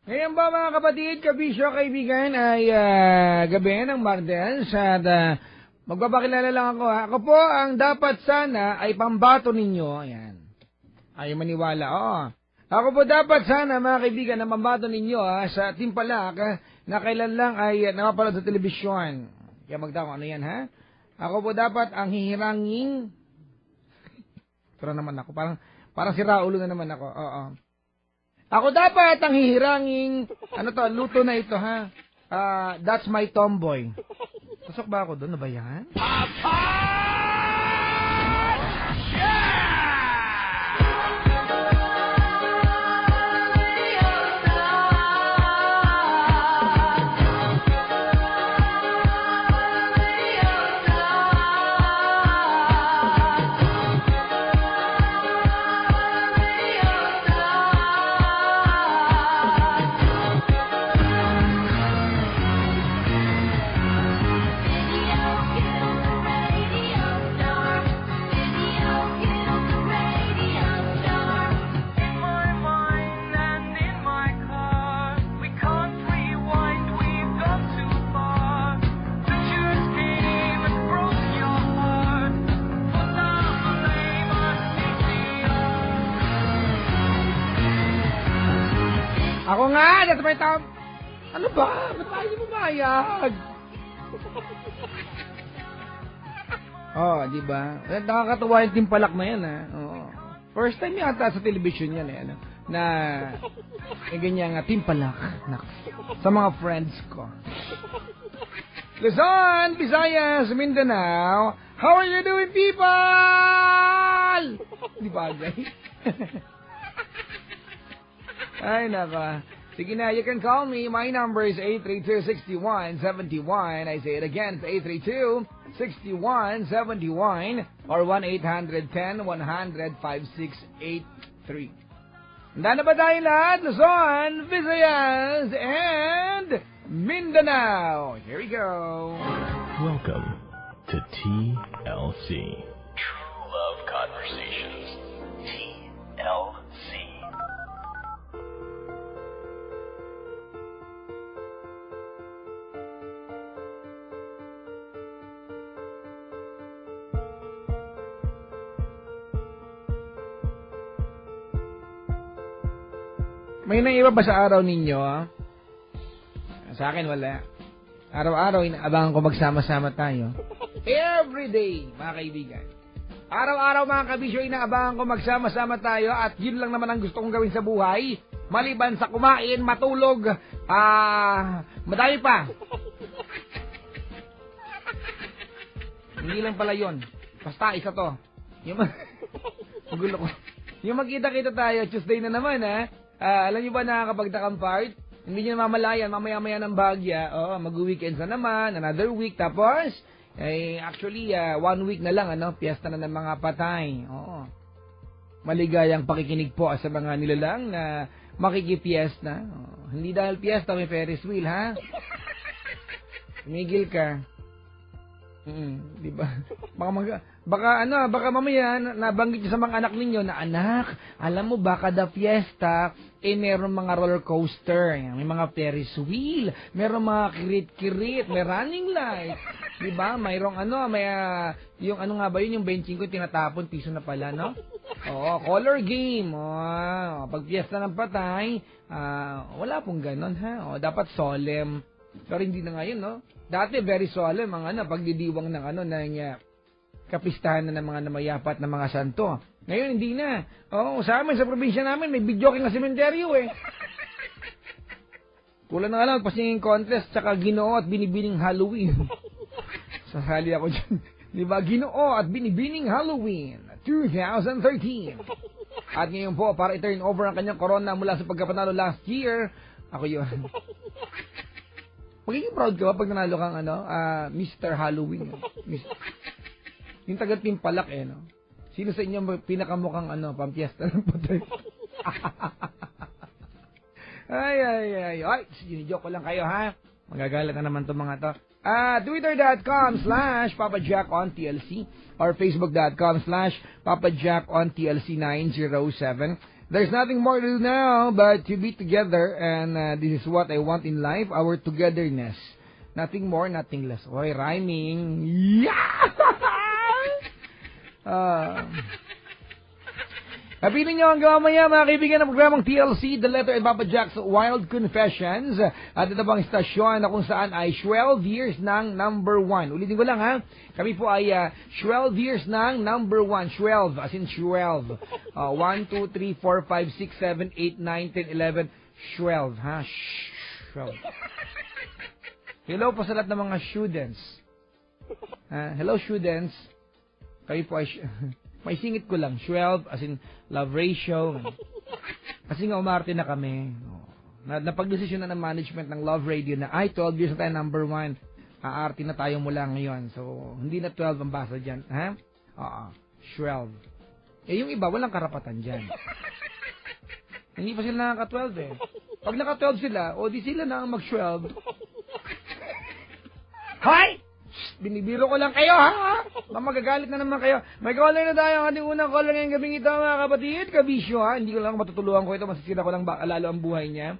Ngayon ba mga kapatid, kabisyo, kaibigan ay gabi ng Martes at magpapakilala lang ako ha. Ako po ang dapat sana ay pambato ninyo. Ayan. Ayaw maniwala. Oo. Ako po dapat sana mga kaibigan na pambato ninyo sa Timpalak na kailan lang ay napapanood sa telebisyon. Kaya magtama ano yan ha. Ako po dapat ang hihiranging. Pero naman ako. Parang si Raulo na naman ako. Oo. Ako dapat ang hihiranging, luto na ito ha. That's my tomboy. Pasok ba ako doon? Ano ba yan? Ako nga, that's my tom... Ano ba? Ba't tayo hindi pumayag? Di ba? Nakakatuwa yung Timpalak na yan, ha? Oo. First time yata sa television yan, na ganyan nga, Timpalak. Sa mga friends ko. Luzon, Visayas, Mindanao, how are you doing, people? Di ba, guys? Ay, naka. Sige na, you can call me. My number is 832-6171. I say it again, it's 832-6171 or 1-810-100-5683. Handa na ba tayo lahat? Luzon, Visayas, and Mindanao. Here we go. Welcome to TLC. True Love Conversations. TLC. May naiba ba sa araw ninyo? Sa akin, wala. Araw-araw, inaabangan ko magsama-sama tayo. Every day, mga kaibigan. Araw-araw, mga kabisyo, inaabangan ko magsama-sama tayo at yun lang naman ang gusto kong gawin sa buhay. Maliban sa kumain, matulog, madami pa. Hindi lang pala yun. Basta, isa to. Magulo ko. Yung magkita-kita tayo, Tuesday na naman, ha? Alam niyo ba na kapag part, hindi niyo mamalayan, mamaya-maya ng Bagya, mag-weekends na naman, another week, tapos, actually, 1 week na lang, piyesta na ng mga patay. Oo. Maligayang pakikinig po sa mga nilalang na makikipiesta. Hindi dahil piyesta, may Ferris wheel, ha? Tumigil ka. Di ba? Baka mamaya nabanggit niyo sa mga anak ninyo na anak, alam mo ba kada fiesta meron mga roller coaster, may mga Ferris wheel, meron mga kirit-kirit, may running light. Di ba? Mayroong yung nga ba yun, yung benching ko tinatapon, piso na pala, no? Oo, color game. Pag fiesta ng patay, wala pong ganon, ha? Dapat solemn. Pero hindi na ngayon, no? Dati very solemn ang pagdidiwang ng kapistahan na ng mga namayapat na mga santo. Ngayon hindi na. Sa amin sa probinsya namin may videoking na sementeryo Kulang na lang pasinging contest tsaka Ginoo at Binibining Halloween. Sasali ako dyan. Di ba? Ginoo at Binibining Halloween 2013. At ngayon po para i-turn over ang kanyang corona mula sa pagkapanalo last year, ako yun. Magiging proud ka ba pag nanalo kang Mr. Halloween? Yung taga-Timpalak no? Sino sa inyo pinakamukhang pampiesta ng patay? ay, sinijoke ko lang kayo ha. Magagalit na naman itong mga to. Twitter.com/PapaJackOnTLC or Facebook.com/PapaJackOnTLC907. There's nothing more to do now but to be together, and this is what I want in life, our togetherness. Nothing more, nothing less. Okay, rhyming. Yeah! Kapiling nyo hanggang mamaya, mga kaibigan ng programang TLC, The Letter and Papa Jack's Wild Confessions. At ito bang istasyon na kung saan ay 12 years ng number 1. Ulitin ko lang ha, kami po ay 12 years ng number 1. 12, as in 12. 1, 2, 3, 4, 5, 6, 7, 8, 9, 10, 11, 12. Ha? 12. Hello po sa lahat ng mga students. Hello students. Kayo po ay... May singit ko lang, 12, as in love ratio. Kasi nga umarte na kami. Napag-desisyon na ng management ng Love Radio na, 12 years na tayo number 1. Aarte na tayo mula ngayon. So, hindi na 12 ang basa dyan. Ha? 12. Yung iba, walang karapatan dyan. Hindi pa sila nakaka-12 eh. Pag naka-12 sila, di sila na ang mag-12. Hoy! Binibiro ko lang kayo, ha? Magagalit na naman kayo. May caller na tayo. Ang ating unang caller ngayong gabing ito, mga kapatid. Kabisyo, ha? Hindi ko lang matutulungan ko ito. Masisira ko lang lalo ang buhay niya.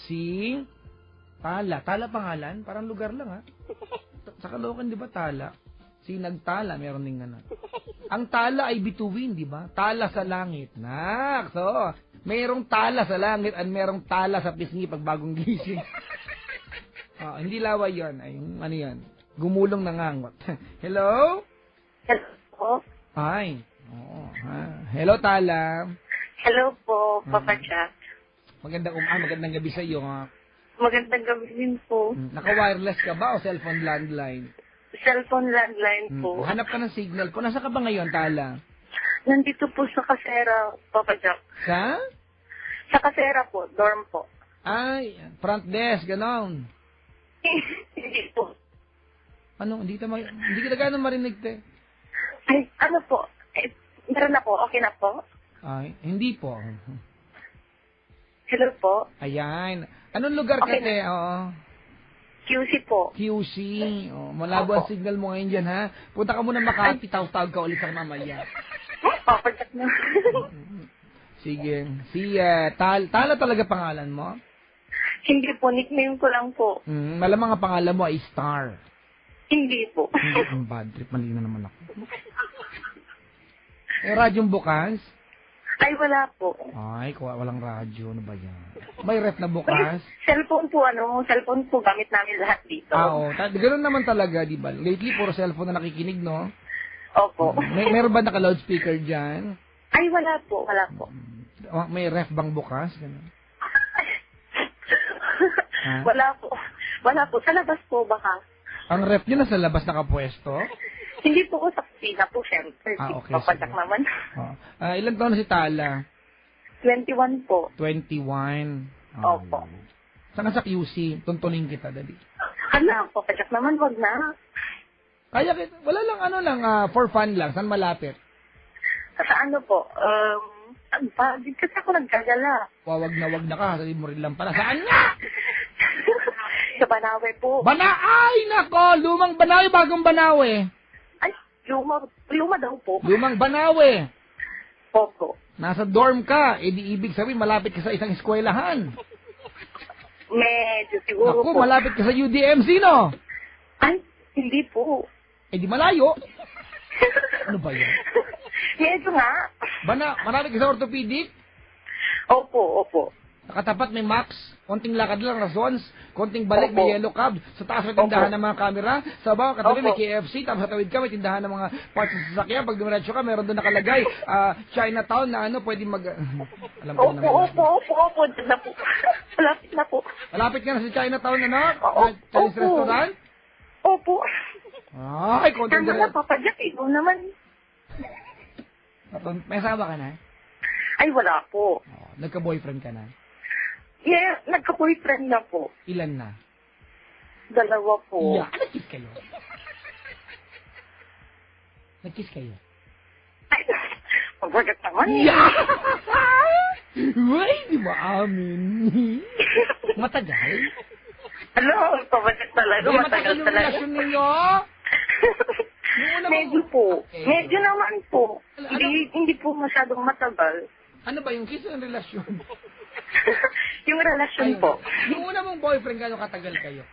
Si Tala. Tala pangalan? Parang lugar lang, ha? Sa Caloocan, di ba, Tala? Si Nagtala, meron din ganun. Ang Tala ay bituin, di ba? Tala sa langit. Nak! So, mayroong tala sa langit at mayroong tala sa pisngi pag bagong gising. Hindi laway yun. Ay, ano yan? Gumulong na ngangot. Hello? Hello? Ay. Oo. Hello, Tala. Hello po, Papa Jack. Magandang gabi sa iyo. Magandang gabi din po. Naka-wireless ka ba o cellphone landline? Cellphone landline po. Hanap ka ng signal po. Nasa ka ba ngayon, Tala? Nandito po sa Kasera, Papa Jack. Sa? Sa Kasera po, dorm po. Ay, front desk, ganon. Hindi po. Ano, hindi kita gano'ng marinig, te. Ay, ano po? Meron na po, okay na po? Ay, hindi po. Hello po? Ayan. Anong lugar ka, Okay te? Oo. QC po. QC. Malabo ang signal mo ngayon dyan, ha? Punta ka muna Makati, tawag ka ulit sa mamaya. Papa Jack na. Sige. Si Tala talaga pangalan mo? Hindi po, nickname ko lang po. Malamang ang pangalan mo ay Star. Hindi po. Ang bad trip, mali na naman ako. Radyong bukas? Ay, wala po. Ay, walang radyo. Ano ba yan? May ref na bukas? Cellphone po gamit namin lahat dito. Oo. Ganun naman talaga, di ba? Lately, puro cellphone na nakikinig, no? Opo. Meron ba naka-loudspeaker dyan? Ay, wala po. May ref bang bukas? Ganun. Wala po. Sa labas po baka. Ang ref nyo nasa labas nakapwesto? Hindi po sa kusina po, syempre. Okay. Papadak naman. Ilan taon na si Tala? 21 po. 21. Opo. Saan ka sa QC? Tuntunin kita, dali. Ano, papadak naman, wag na. Kaya, wala lang, for fun lang. Saan malapit? Sa ano po, kasi ako nagkagala. Wag na ka. Sabi mo rin lang pala. Saan nga? Sa Banawe po. Ay, nako! Lumang Banawe, bagong Banawe. Ay, luma daw po. Lumang Banawe. Opo. Nasa dorm ka. Di ibig sabihin, malapit ka sa isang eskwelahan. Medyo siguro Naku, po. malapit ka sa UDMC, no? Ay, hindi po. Di malayo. Ano ba yan? Medyo nga. Malapit ka sa orthopedic? Opo. Nakatapat may Max, konting lakad lang, Razons, konting balik, may Yellow Cab, sa taas may tindahan ng mga camera, sa bawah katabi may KFC, tapos sa tawid ka may tindahan ng mga parts ng sasakyan, pag dumiretso ka, meron doon nakalagay, Chinatown na pwede alam ko na naman. Opo, dyan na po. Malapit na po. Malapit ka na sa Chinatown, Chinese Opo. restaurant? Opo. Ay, konting Tama na, Papa Jack, ikaw naman. May asawa ka na? Ay, wala po. Nagka-boyfriend ka na? Yeah, nagka-boyfriend na po. Ilan na? 2 po. Yeah, nag-kiss kayo? Nag-kiss kayo? Ay, mabagat naman. Yeah! Uy, di ba amin? Matagal? Ano, pabagat talaga. Matagal yung talaga. relasyon ninyo? Medyo po. Okay. Medyo naman po. Hindi po masyadong matagal. Ano ba yung kiss o yung relasyon? Yung relasyon Ayun. po. Yung una mong boyfriend, gano'ng katagal kayo?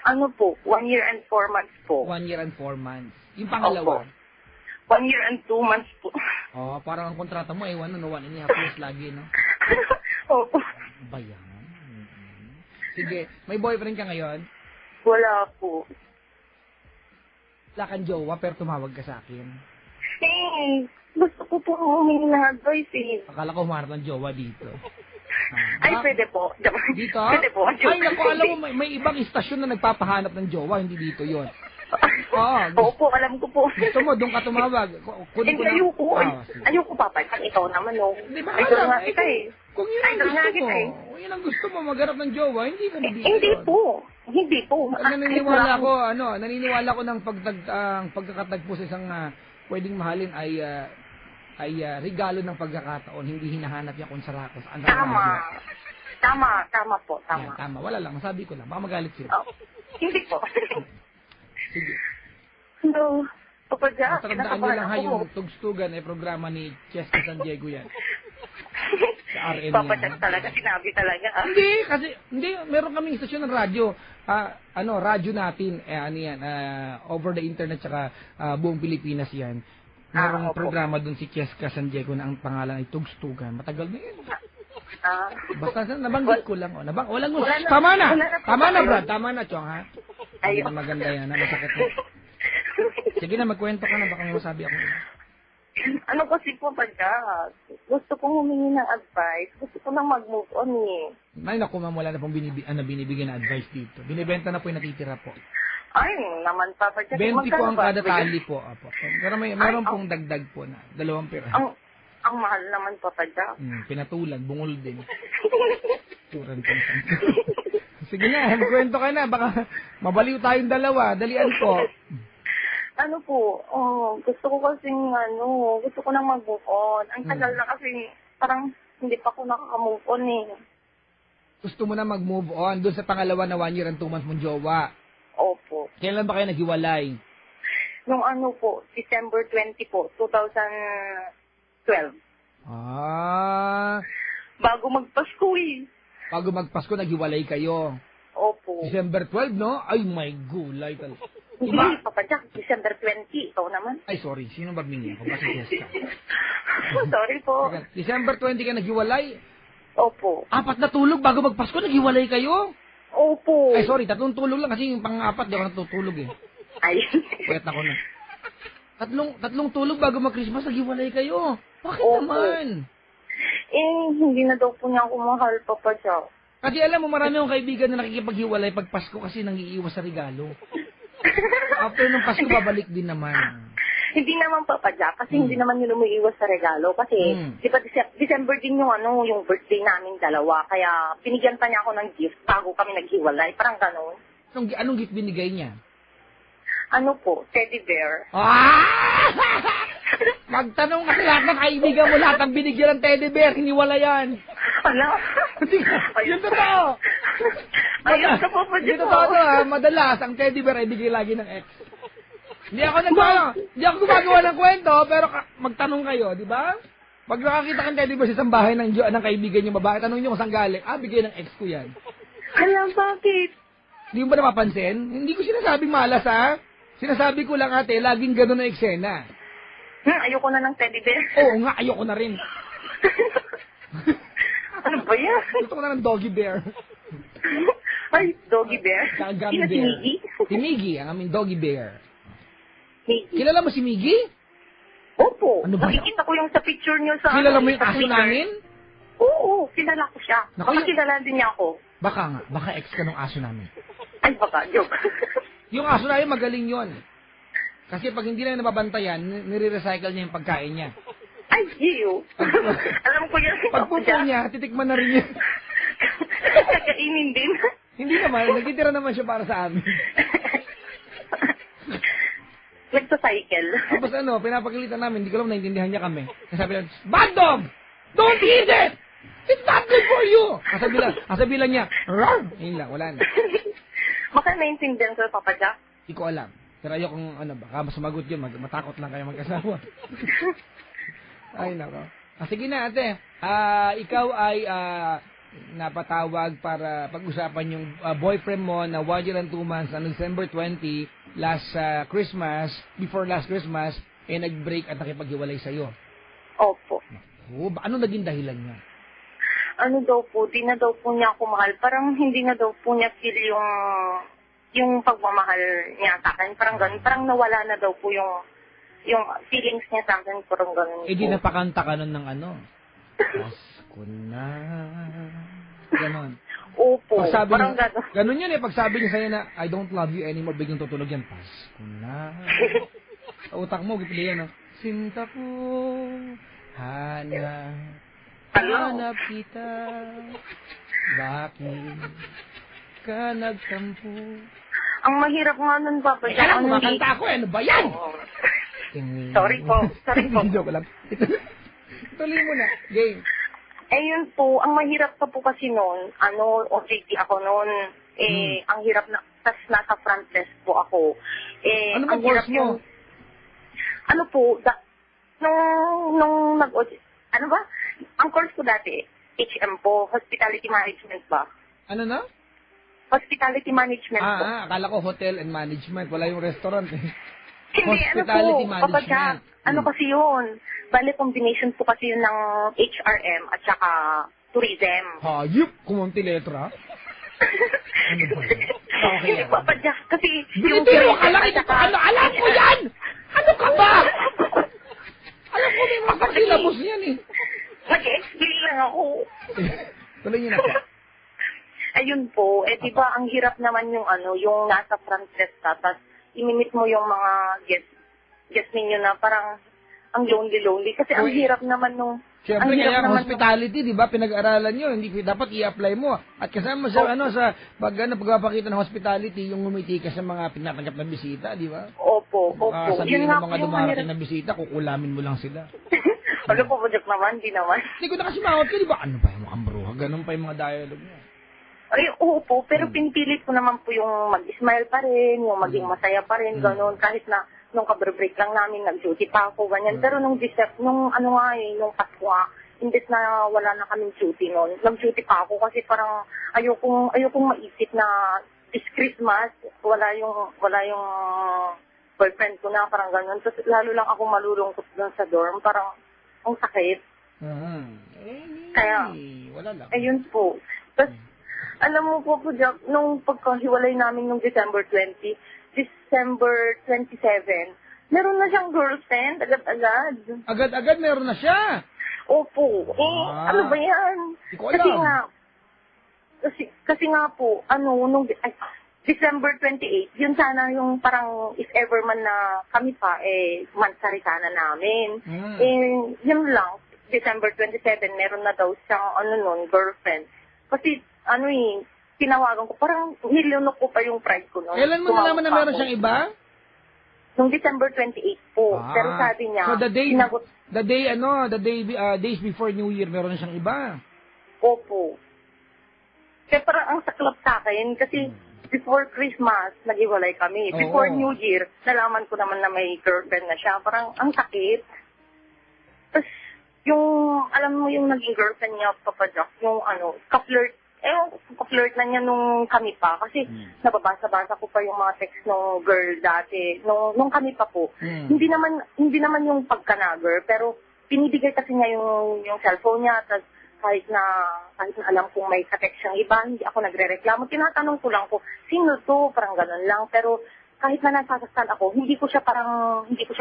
Ano po, 1 year and 4 months po. 1 year and 4 months. Yung pangalawa? Opo. 1 year and 2 months po. Oh, parang ang kontrata mo ay 1 and a half years lagi, no? Opo. Bayan. Sige, may boyfriend ka ngayon? Wala po. Wala kang jowa, pero tumawag ka sa akin. Eh, gusto ko po humingi ng advice eh. Akala ko humarap ng jowa dito. Ay, pwede po. Dito? Pwede po. Ay, naku, alam mo, may ibang istasyon na nagpapahanap ng jowa, hindi dito yon. Oo, Opo, alam ko po. gusto mo, doon ka tumawag. Kunin ko Hindi, ayoko. sige. Ayoko, Papa. Pag ikaw naman, no. Hindi ba Idol alam? nga kita eh. Kung yun ang Idol nga gusto mo, kita eh. kung yun ang gusto mo, magharap ng jowa, hindi ka dito. Hindi po. Hindi po. Naniniwala ko, naniniwala ko ng pagkakatagpo sa isang pwedeng mahalin ay regalo ng pagkakataon, hindi hinahanap niya kung sarakos. Tama po. Tama. Yan, tama. Wala lang, masabi ko lang. Baka magalit sila. Oh, hindi po. Sige. No. Papa Jack, Tandaan nyo lang ha, yung tugstugan ay programa ni Cheska San Diego yan. Sa RN Papa yan. Jack talaga, sinabi talaga. Hindi, kasi, meron kaming istasyon ng radyo. Radyo natin, ano yan, over the internet, tsaka buong Pilipinas yan. Merong opo. programa dun si Cheska San Diego na ang pangalan ay Tugstugan. Matagal na yun. Basta nabanggit ko lang. Walang gusto. Wala na. Tama na! Wala na po Tama na, tayo. Brad. Tama na, Chong, ha? Hindi Ayun. na maganda yan, ha? Masakit na. Sige na, magkwento ka na. Baka may masabi ako. Ano kasi po, Papa Jack? Gusto kong humingi ng advice. Gusto ko nang mag-move on eh. Ay, naku, ma'am, wala na pong binibigyan na advice dito. Binibenta na po yung natitira po. Ay, naman, Papa Jack. 20 po magkano ang ba? kada tali po. Apo. Pero meron pong dagdag po na 2 pera. Ang mahal naman, Papa Jack. Pinatulan, bungol din. Turan po. Sige na, magkwento ka na. Baka mabaliw tayong dalawa. Dalian po. Ano po, gusto ko kasing, gusto ko nang mag-move on. Ang tagal na kasi, parang hindi pa ako nakaka-move on eh. Gusto mo na mag-move on doon sa pangalawa na 1 year and 2 months mong jowa. Opo. Kailan ba kayo naghiwalay? Nung December 20 po, 2012. Bago magpasko eh. Bago magpasko, naghiwalay kayo. Opo. December 12, no? Ay, my gulay talaga. Hindi, Papa Jack, December 20, ikaw naman. Ay, sorry. Sino ba mingi ako? Basta Jessica. Sorry po. December 20 ka naghiwalay? Opo. 4 na tulog bago magpasko, naghiwalay kayo? Opo. Ay, sorry, 3 tulog lang kasi yung pang-4 di ako natutulog eh. Ay. Pwet ako na. Tatlong tulog bago mag-Christmas, naghiwalay kayo. Bakit Opo. naman? Hindi na daw po niya ako mahal, Papa Jack. Kasi alam mo, marami akong kaibigan na nakikipaghiwalay pag Pasko kasi nangiiwas sa regalo. After ng Pasko, babalik din naman. Hindi naman, Papa Jack, kasi hindi naman yun umiiwas sa regalo. Kasi, di ba, December din yung birthday namin dalawa. Kaya, binigyan pa niya ako ng gift bago kami naghiwalay. Parang gano'n. Anong gift binigay niya? Ano po? Teddy bear. Magtanong ka sa lahat ng kaibigan mo, lahat ang binigyan ng teddy bear, hiniwala yan. Ano? Yung totoo. Ayun ka, Papa Jack. Yung totoo ha, madalas, ang teddy bear ay bigay lagi ng ex. Hindi ako gumagawa ng kwento, pero magtanong kayo, di ba? Pag nakakita kang teddy bear sa isang bahay ng kaibigan yung babae, tanong nyo kung saan galing. Bigay ng ex ko yan. Alam, bakit? Hindi mo ba napapansin? Hindi ko sinasabing malas ha. Sinasabi ko lang ate, laging gano'n na eksena. Ayoko na ng teddy bear. Oo nga, ayoko na rin. Ano ba yan? Gusto ko na ng doggy bear. Ay, doggy bear. Gummy Sino si bear. Miggy? Si Miggy, ang aming doggy bear. Miggy. Kilala mo si Miggy? Opo. Ano ba yan? Nakikita ko yung sa picture niyo sa... Kilala mo yung sa aso Twitter. namin? Oo, kilala ko siya. Naku, Baka kilala din niya ako. Baka ex ka ng aso namin. Ay, baka, joke. Yung aso namin magaling yon. Kasi pag hindi na nababantayan, nire-recycle niya yung pagkain niya. Ay, iyo. Alam ko yan. Pagpupo niya, titikman na rin niya. Kakainin din. Hindi naman, nagtitira naman siya para sa amin. Nagsacycle. Tapos pinapagalitan namin, hindi ko alam naintindihan niya kami. Kasi sabi lang, bad dog! Don't eat it! It's not good for you! Kasabi lang niya, rawr! Yun lang, wala na. Baka naintindihan ko, Papa Jack. Hindi ko alam. Pero ayokong, baka sumagot yun, matakot lang kayo mag-asawa. Ay, nako. Sige na, ate. Ikaw ay napatawag para pag-usapan yung boyfriend mo na 1 year and 2 months na December 20, before last Christmas, nag-break at nakipaghiwalay sa'yo. Opo. Ano naging dahilan niya? Ano daw po, di na daw po niya ako mahal. Parang hindi na daw po niya feel yung pagmamahal niya sa akin. Parang ganun. Parang nawala na daw po yung feelings niya sa akin. Parang ganun. Di napakanta ka nun ng ano? Pasko na. Ganon. Opo, Pagsabi parang niya, ganun. ganun yan pagsabi niya sa'yo na, I don't love you anymore, biglang tutulog yan. Pasko na. Sa utak mo, gipili yan, no? Sinta ko, hanap kita, bakit ka nagtampo? Ang mahirap nga nun, Papa. Kaya lang, kumakanta ako, ano ba yan? Sorry po. Joke lang. Tuloy mo na. Game. Yun po, ang mahirap pa po kasi noon, OJT ako noon, ang hirap na, tas nasa front desk po ako. Ano ang ba course mo? Nung ano ba? Ang course ko dati, HM po, Hospitality Management ba? Ano na? Hospitality Management po. Akala ko hotel and management. Wala yung restaurant eh. Hindi, Hospitality Papa Jack, Management. kasi yun? Bale, combination po kasi yun ng HRM at saka tourism. Hayop! Kumunti letra. Ano ba yan? Okay Hindi, yan. Papa Jack, kasi Pero alam ko yan! Ano ka ba? Alam ko may mga syllabus yan eh. Nag-explain lang ako. Tuloy niyo na po. Ayun po, di ba ang hirap naman yung yung nasa front desk ka, tapos imimit mo yung mga guest ninyo na parang ang lonely kasi ang hirap naman nung Siyempre, kaya hospitality, di ba, pinag-aralan nyo, hindi dapat i-apply mo. At kasama sa, pagpapakita ng hospitality, yung ngumiti ka sa mga pinatanggap na bisita, di ba? Opo. Sabihin ng mga dumarating na bisita, kukulamin mo lang sila. Ano po, Pajak naman, di naman. Hindi ko na kasi mawag ka, di ba? Ano ba yung mga bruha? Ganun pa yung mga dialogue niya. Ay, oo pero pinipilit ko naman po yung mag-smile pa rin, yung maging masaya pa rin, ganun. Kahit na nung cover-break lang namin, nag-duty pa ako, ganyan. Pero nung nung Pasko nga, imbes na wala na kaming duty noon, nag-duty pa ako kasi parang ayokong maisip na this Christmas, wala yung boyfriend ko na, parang ganun. Tapos lalo lang ako malulungkot doon sa dorm, parang ang sakit. Kaya, wala lang. ayun po. Tapos, alam mo po, Jack, nung pagkahiwalay namin nung December 27, meron na siyang girlfriend, agad-agad. Agad-agad meron na siya? Opo. Ano ba yan? Hindi ko alam. Kasi nga po, nung December 28, yun sana yung parang if ever man na kami pa, mansari sana namin. Yun lang, December 27, meron na daw siyang, girlfriend. Kasi, tinawagan ko, parang nilunok ko pa yung pride ko noon. Kailan mo nalaman na meron siyang iba? Nung December 28 po. Pero sabi niya, so days before New Year, meron na siyang iba? Opo. Kaya parang ang saklap sa akin, kasi before Christmas, nag-iwalay kami. Before New Year, nalaman ko naman na may girlfriend na siya. Parang ang sakit. Tapos, alam mo yung naging girlfriend niya, Papa Jack, yung ka-flirt na niya nung kami pa. Kasi nababasa-basa ko pa yung mga text ng girl dati. Nung kami pa po. Hindi naman yung pagka-nagger, pero pinibigay kasi niya yung cellphone niya. Tapos kahit na alam kong may ka-text siyang iba, hindi ako nagre-reklamo. Tinatanong ko lang ko, sino to? Parang ganun lang. Pero kahit na nasasaktan ako, hindi ko siya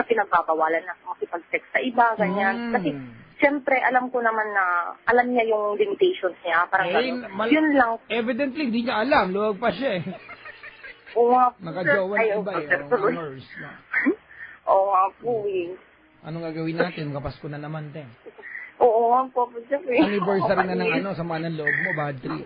pinagbabawalan na makipag-text sa iba, ganyan. Kasi siyempre, alam ko naman na, alam niya yung limitations niya, parang gano'n. Yun lang. Evidently, hindi niya alam. Luwag pa siya eh. Oo nga po. Nakajowa na iba eh. Oo nga po eh. Anong gagawin natin? Kapasko na naman, te. Oo nga po, Papa Jack eh. Anniversary na ng sama ng loob mo, bad trip.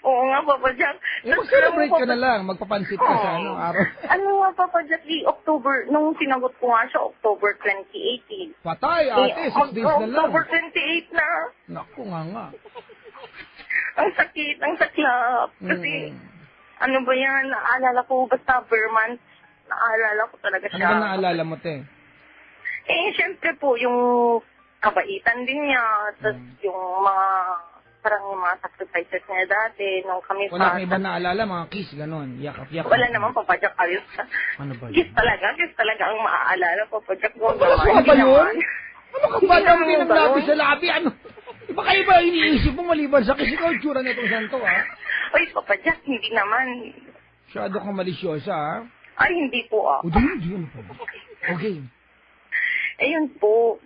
Oo nga, Papa Jack. Mag-celebrate ka na lang. Magpapansit ka sa araw. Ano nga, Papa Jack, October, nung sinagot ko nga siya, October 2018. Patay, ate, 6 days na lang. October 28 na. Naku nga. Ang sakit, ang saklap. Kasi, ano ba yan, naalala ko, basta Vermont, naalala ko talaga siya. Ano ba naalala mo, te? Siyempre po, yung kabaitan din niya. Tapos yung mga, parang yung mga sacrifices niya dati, nung kami Wala kang iba naalala, mga kiss, ganon. Yakap-yakap. Wala naman, Papa Jack, ayos. Ano ba Kiss yun? talaga ang maaalala, Papa Jack. Huwag Wala naman, ba hindi yun? naman. Ano ka ba? Hindi Dami naman ng labi ganun. sa labi. Ano? Baka iba iniisip mo maliban sa kiss. Ikaw tsura na itong santo, ha? Ay, Papa Jack, hindi naman. Masyado kang malisyosa, ha? Ay, hindi po ah. O, di yun po. Okay. Ayun po.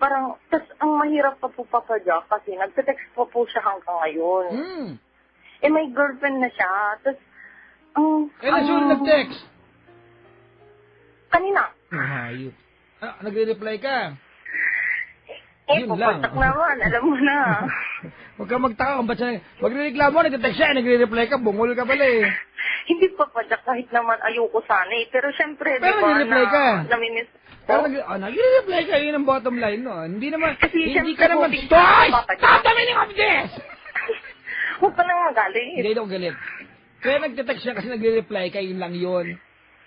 Parang, tas ang mahirap pa po, Papa Jack, kasi nagte-text pa po siya hanggang ngayon. Hmm. May girlfriend na siya. Tas, Kailan siya nag-text? Kanina. Hayop. Nagre-reply ka? Yun lang. Papatak naman, alam mo na. Huwag ka magtaka kung ba't siya magre-reklamo, nag-text siya, nagre-reply ka, bungol ka pala eh. Hindi pa kahit naman ayoko sana eh. Pero syempre, Pero nagre-reply ka. Namimiss. Pero nagre-reply ka, yun ang bottom line, no? Hindi naman, Kasi hindi syempre, ka naman, hoping stop! ka, Papa Jack. Stop the meaning of this! Huwag ka nang magalit. Hindi daw galit. Kaya nagte-text siya kasi nagre-reply ka, yun lang yun.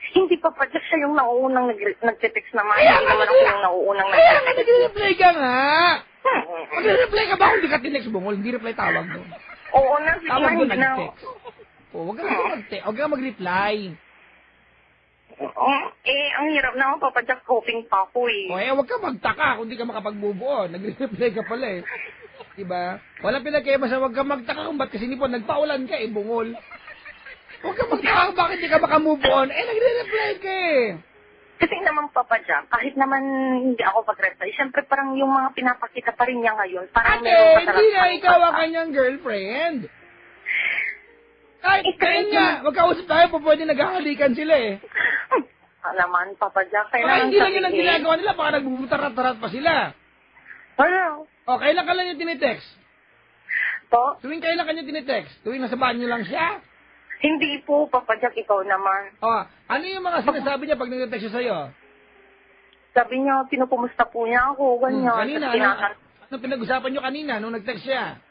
Hindi pa Jack siya yung nauunang nagte-text naman. Kaya Hindi nga, naman ako yung nauunang Kaya nga nagte-text. nagre-reply ka nga! Magre-reply ka ba kung hindi ka tinext bungol? Hindi reply tawag doon. Oo na, sige Tawag na, doon hindi na. nag-text. Huwag ka mag-reply. Ang hirap na ako, Papa Jack, hoping pa ako eh. Huwag ka magtaka kung di ka makapag-move on. Nagre-reply ka pala eh. Diba? Wala pinagkaiba sa huwag ka magtaka kung ba't kasi nipo nagpaulan ka eh, bungol. Huwag ka magtaka kung bakit di ka makamove on. Nagre-reply ka eh. Kasi naman, Papa Jack, kahit naman hindi ako pag-reply, syempre parang yung mga pinapakita pa rin niya ngayon, parang Ate, meron pa hindi na ikaw ang kanyang girlfriend. Kahit kaya nga, magkausap tayo po pwede naghahalikan sila eh. Naman, Papa Jack, Baka kailangan hindi lang yun ang ginagawa nila, baka nagbubutarat-tarat pa sila. Ano? O, kailan ka lang yung tinitext? Po? Tuwing kailan ka niya tinitext? Tuwing nasa banyo lang siya? Hindi po, Papa Jack, ikaw naman. O, ano yung mga sinasabi niya pag nag-text siya sa'yo? Sabi niya, pinupumusta po niya ako, ganyan. Kanina, ano pinag-usapan niyo kanina nung nag-text siya?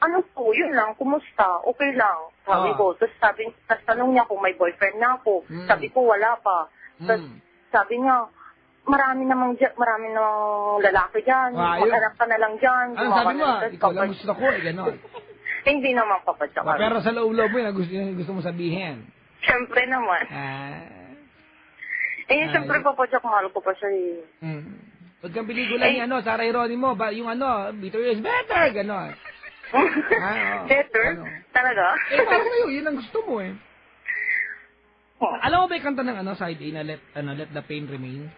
Ano po, yun lang, kumusta? Okay lang. Sabi ko, tapos tanong niya kung may boyfriend na ako. Sabi ko, wala pa. Tapos sabi niya, marami namang lalaki dyan. Mag-anak ka na lang dyan. Ano sabi mo? Ikaw lang gusto ko, gano'n. Hindi naman, Papa Jack. Pero sa loob-loob mo yun, gusto mo sabihin. Siyempre naman. Siyempre, Papa Jack, mahal ko pa siya eh. Huwag kang biligulan yung Sarah Geronimo, yung bitter is better, gano'n. Better? Ano? Talaga? Parang ngayon, yun ang gusto mo eh. Alam mo ba yung kanta ng side A na Let the Pain Remain?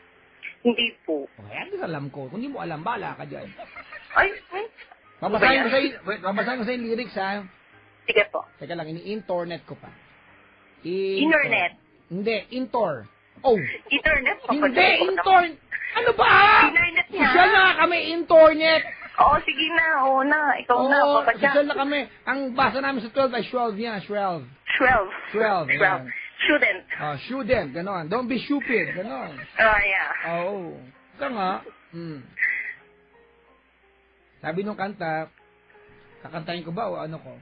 Hindi po. Okay, alam ko. Kung hindi mo alam, bala ka dyan. Babasahin Babasahin ko sa yung lyrics, ha? Sige po. Teka lang, ini-internet ko pa. Internet? Hindi, intor. Oh! Internet? Hindi, internet! Ano ba? Internet niya? Social na kami, internet! Oo, sige na. Oo na. Ikaw na, Papa Jack. Social na kami. Ang basa namin sa 12 ay 12 yan, 12. 12. Yan. Student. Student, ganon. Don't be stupid, ganon. Yeah. Oo. Ika nga. Sabi nung kanta, kakantahin ko ba o ano ko?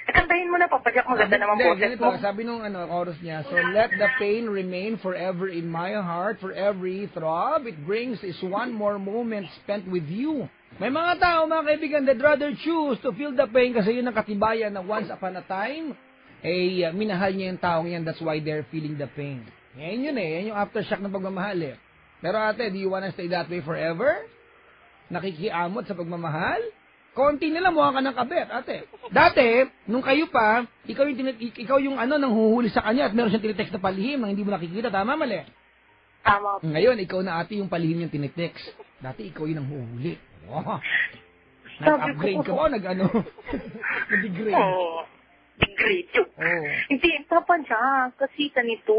Kantahin mo na, Papa Jack. Maganda naman boses mo. Sabi nung chorus niya, so let the pain remain forever in my heart, for every throb it brings is one more moment spent with you. May mga tao, mga kaibigan, that rather choose to feel the pain kasi yun ang katibayan na once upon a time, minahal niya yung taong yan, that's why they're feeling the pain. Yan yun yan yung aftershock ng pagmamahal eh. Pero ate, do you wanna stay that way forever? Nakikiamot sa pagmamahal? Konti nila mukha ka ng kabet, ate. Dati, nung kayo pa, ikaw yung nanghuhuli sa kanya at meron siyang tinitext na palihim nang hindi mo nakikita, tama mali? Tama. Ngayon, ikaw na ate yung palihim niyang tinitext. Dati, ikaw yung nanghuhuli. Oh. Nag-upgrade ka ba o nag-degrade? Oo. Degrade. Oh. Hindi, Papa Jack, kasi ganito.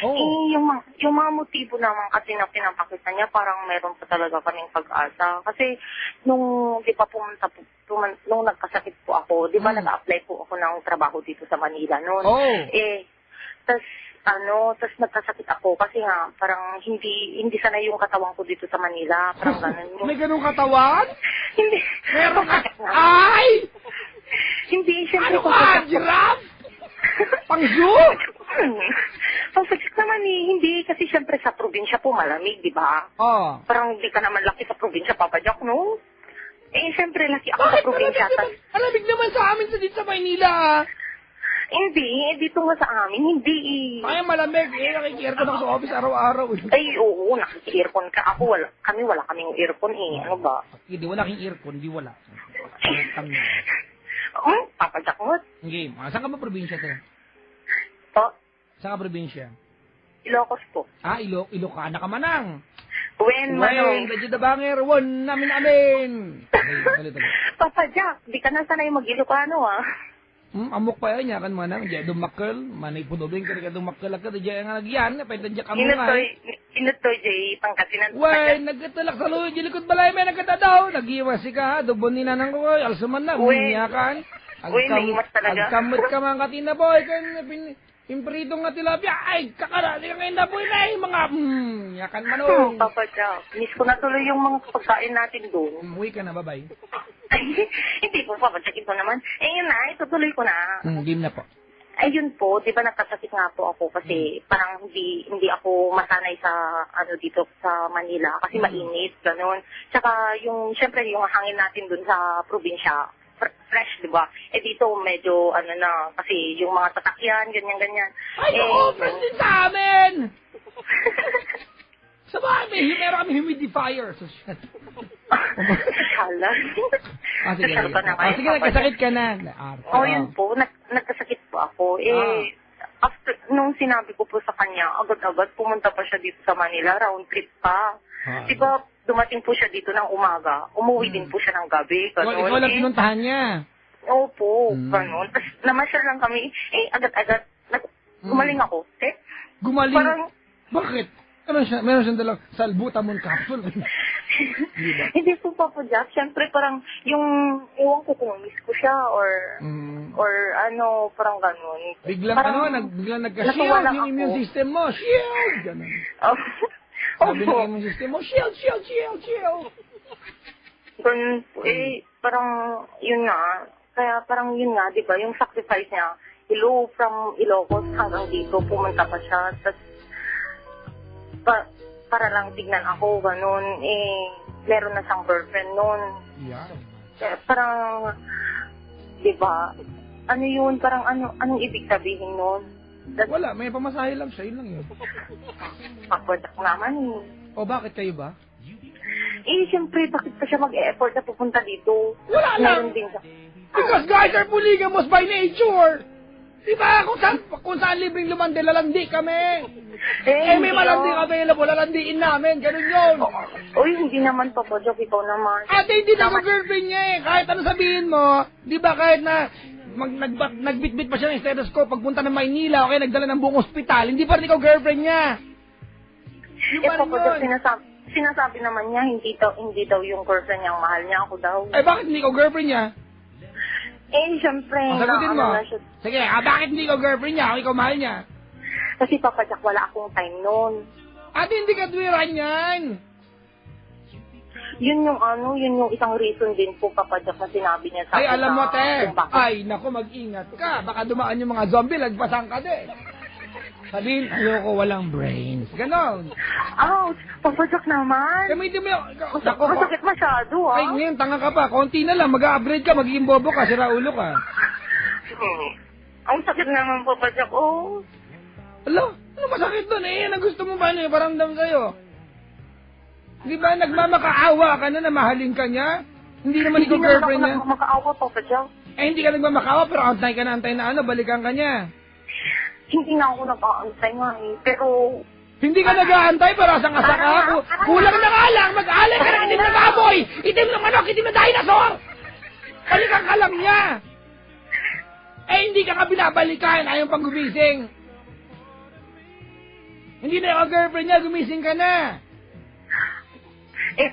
Yung mga motibo naman kasi na pinapakita niya, parang meron pa talaga kaming pag-asa. Kasi nung, di ba nung nagkasakit po ako, di ba nag-apply po ako ng trabaho dito sa Manila noon. Tas nagkasakit ako kasi nga parang hindi sanay yung katawan ko dito sa Manila, parang ganun. May ganung katawan? Hindi. Meron ka? Ay! Hindi, siyempre Ano ka? Giraffe? Pang zoo? Pang-fix naman naman eh, hindi. Kasi syempre sa probinsya po malamig, di ba? Oh. Parang hindi ka naman laki sa probinsya, Papa Jack, no? Eh, syempre laki ako sa probinsya. Malamig naman sa amin dito sa Maynila, ah. Hindi, dito nga sa amin, hindi eh. Ay, malamig. Eh, nakiki-aircon ako sa office araw-araw. Ay, oo, nakiki-earphone ka. Ako, wala kaming earphone eh. Ano ba? Hindi, wala kang earphone. Hindi, wala. Papa Jack mo? Okay, saan ka ba probinsya, te? Po, Saan ka probinsya? Ilocos po. Ah, Ilocana ka manang. When, Wen, medyo the banger, won, namin. Okay, tuloy. Papa Jack, di ka na sanay mag-Ilocano ah. Amok pa yan, yakan manang, diya dumakkel, manay punobing ka dumakkel ka, diya nga nagyan, pwede diya kamo nga. Inutoy, Jay, pangkasinan. Wey, nagkatalak sa luyo, jilikod balay, may nagkatadaw, nag-iwasi ka ha, dubon ni nanang ko, alsuman na, uminyakan. Uy, naimas talaga. Agkamot ka mga katina boy, Imprito nga tilapia, ay, kakarali ka ngayon na boy na mga, yakan manong. Papa Jack, miss ko na tuloy yung mga pagkain natin doon. Umuwi ka na, bye-bye. Hindi po, Papa Jack, ito naman. Eh, yun na, itutuloy ko na. Game na po. Ayun po, di ba nagkasakit nga po ako kasi parang hindi ako masanay sa dito sa Manila kasi mainit, gano'n. Tsaka syempre yung hangin natin dun sa probinsya, fresh, di ba? Eh dito medyo na, kasi yung mga sasakyan, ganyan-ganyan. Ay, oo, fresh din sa amin! Sa bahay, meron kami humidifier. Sala. Sige, Kasal ka na kayo, sige, Papa nagkasakit ka na. Yun po, nagkasakit po ako. After, nung sinabi ko po sa kanya, agad-agad pumunta pa siya dito sa Manila, round trip pa. Di ba, dumating po siya dito ng umaga, umuwi din po siya ng gabi. Ikaw lang pinuntahan niya. Opo, gano'n. Tapos namasyal lang kami, agad-agad, gumaling ako. Gumaling? Parang, bakit? Meron siyang dalang salbutamol capsule. Diba? Hindi po, Papa Jack. Siyempre parang yung iwan ko kung miss ko siya or parang ganun. Biglang parang, biglang nagka-shield yung immune system mo. Shield! Ganun. Sabi ng immune system mo, shield! Ganun po, parang yun nga. Kaya parang yun nga, di ba, yung sacrifice niya, from Ilocos hanggang dito, pumunta pa siya. Tapos, para lang tignan ako, ganun, meron na siyang girlfriend nun. Yeah. Parang, di ba, ano yun, parang anong ibig sabihin nun? Wala, may pamasahe lang siya, yun lang yun. Pagwadak naman O bakit kayo ba? Siyempre, bakit pa siya mag-e-effort na pupunta dito? Wala lang! Meron din siya. Because guys are polygamous by nature! Diba? Kung saan libreng lumandi, lalandi kami! May malandi available, lalandiin namin, ganun yun! Uy, hindi naman, Papa Joke, ikaw naman. Ate, hindi na girlfriend niya eh! Kahit ano sabihin mo, di ba kahit na nagbitbit pa siya ng stethoscope pagpunta ng Maynila o kaya nagdala ng buong ospital, hindi pa rin ikaw girlfriend niya! Papa Joke, sinasabi naman niya, hindi daw yung girlfriend niya ang mahal niya, ako daw. Bakit hindi ikaw girlfriend niya? Siyempre, sagutin mo. Sige, bakit hindi ikaw girlfriend niya o ikaw mahal niya? Kasi Papa Jack, wala akong time noon. Ate, hindi ka tuwiran yan! Yun yung isang reason din po, Papa Jack, na sinabi niya sa akin. Ay, alam mo, te! Ay, naku, mag-ingat ka. Baka dumaan yung mga zombie, lagpasan ka din. Sabihin, ayoko walang brains. Ganon. Papa Jack naman. Gamitin mo yung... Masakit masyado, Ay, ngayon, tanga ka pa. Konti na lang, mag-upgrade ka, magiging bobo ka, sira ulo ka. Ang sakit naman, Papa Jack, Alo, ano masakit doon eh? Ano gusto mo ba niya paramdam sa'yo? Di ba nagmamakaawa ka na mahalin ka niya? Hindi naman ikaw girlfriend niya. Hindi naman ako nagmamakaawa, Papa Jack. Hindi ka nagmamakaawa pero antay na balikan ka niya. Hindi na ako nag-aantay nga pero... Hindi ka nag-aantay pero asang-asa ka. Kulang na nga lang, mag-alay ka ng itim na baboy! Itim na manok, itim na dinosaur! Balikan ka lang niya! Hindi ka binabalikan, ayaw pang gumising. Hindi na ako girlfriend niya, gumising ka na.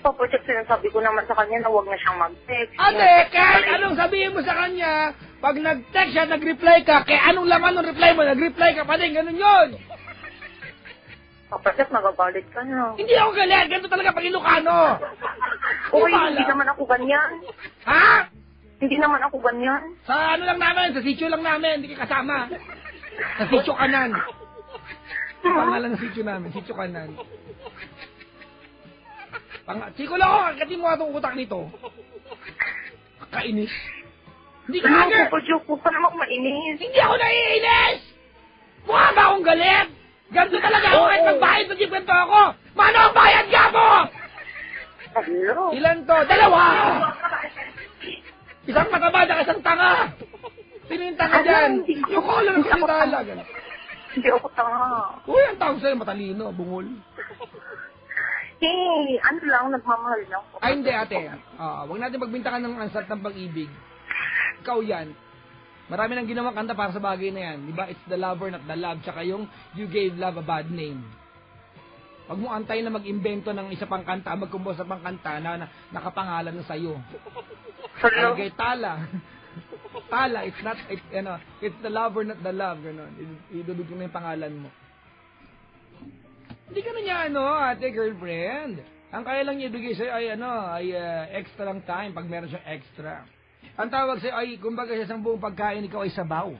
Papa Jack, sinasabi ko naman sa kanya na huwag na siyang mag-text. Ate, kahit anong sabihin mo sa kanya, pag nag-text siya, nag-reply ka, kaya anong laman ng reply mo, nag-reply ka pa din, ganun yun. Papa Jack, nagagalit ka na. Hindi ako galit, ganito talaga pag Ilocano. Hindi naman ako ganyan. Ha? Hindi naman ako ganyan. Sa ano lang namin, sa sitio lang namin, hindi ka kasama. Sa sitio kanan. Pangalan ng sitio namin, sitio kanan. Chiko lang ako, kagatin mo itong utak nito. Kainis. Hindi ka Ano, hanger! Papa Joe, huwag ka naman mainis. Hindi ako naiinis! Mukha ba akong galit? Ganto talaga ako kahit magbayad ng kwento ako! Mano ang bayad ka mo? Hello? Ilan to? 2! Isang mataba na isang tanga! Sino yung tanga dyan? Yung color ng salita lang. Hindi ako tanga. Uy, ang tawag sa'yo, matalino, bungol. Hey, ano lang, nagmamahal lang po. Ay, hindi ate. Huwag natin magbintangan ng ansat ng pag-ibig. Ikaw yan. Marami nang ginawang kanta para sa bagay na yan. Diba? It's the lover, not the love. Tsaka yung you gave love a bad name. Huwag mo antayin na mag-imbento ng isa pang kanta, magkumpos sa pang kanta na nakapangalan na sa'yo. Hello? Ay, Tala. Tala, it's not, it's the lover, not the love. Ganon. Idudugtong na yung pangalan mo. Hindi ka na niya, ate, girlfriend. Ang kaya lang niya ibigay sa'yo ay extra lang time pag meron siyang extra. Ang tawag sa'yo ay, kumbaga sa isang buong pagkain, ikaw ay sabaw.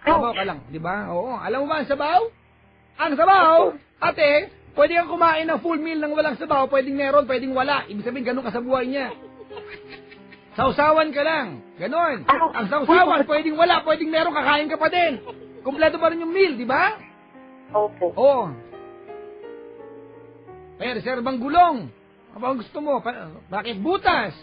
Sabaw ka lang, di ba? Oo. Alam mo ba ang sabaw? Ang sabaw, ate, pwede kang kumain ng full meal nang walang sabaw, pwedeng meron, pwedeng wala. Ibig sabihin, ganun ka sa buhay niya. Sausawan ka lang. Ganon. Ang sausawan, pwedeng wala, pwedeng meron, kakain ka pa din. Kumpleto pa rin yung meal, di ba? Opo. Oo. May reserbang gulong. Ano ang gusto mo? Bakit butas?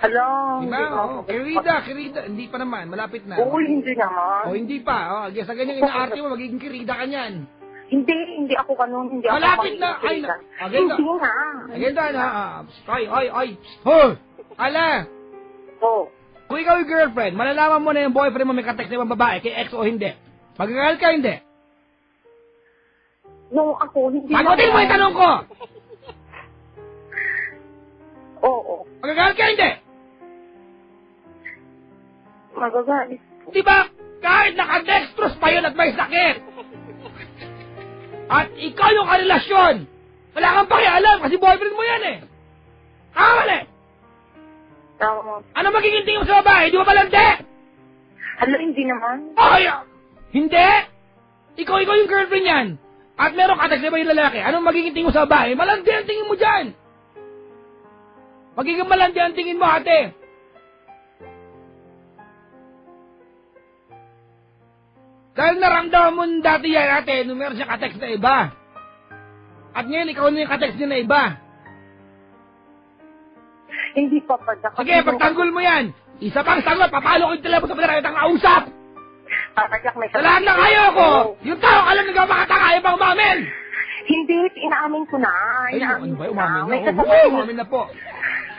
Hello? Di ba? Oo. Kirida. Hindi pa naman. Malapit na. Uy, hindi naman. O, hindi pa. O, sa ganyang inaarte mo, magiging kirida ka niyan. Hindi ako ganun. Hindi ako Malapit na. Ay, makikita. agenda. Hindi na. Agenda na. Ay. Hoy! Ala! Oo. Kung ikaw yung girlfriend, malalaman mo na yung boyfriend mo may katext na ibang babae, kay ex o hindi. Magagalit ka hindi. Nung ako, hindi Sagutin mo yung tanong ko! Oo. Magagalit ka hindi. Magagalit. Di ba? Kahit nakadextrose pa yun at may sakit. At ikaw yung karelasyon. Wala kang pakialam kasi boyfriend mo yan eh. Mali. Tama. Ano magiging tingin mo sa babae? Di ba malandi? Hala, hindi naman. Ay, hindi. Ikaw yung girlfriend yan. At meron katext na ba yung lalaki? Anong magiging tingin mo sa babae? Malandi ang tingin mo dyan. Magiging malandi ang tingin mo, ate. Dahil naramdaman mo dati yan, ate, nung meron siya katext na iba. At ngayon, ikaw na yung katext niya na iba. Hindi pa pa. Sige, pagtanggol mo yan. Isa pang tanggol, papalo ko yung telepono sa pinarayot ang kausap. Papadyak, may Sa lahat ng ayaw ko, yung tao alam nagpapakataka, ayaw pang umamin. Hindi, inaamin ko na. Ay, ano ba, umamin May na? sasabihin. Umamin na po.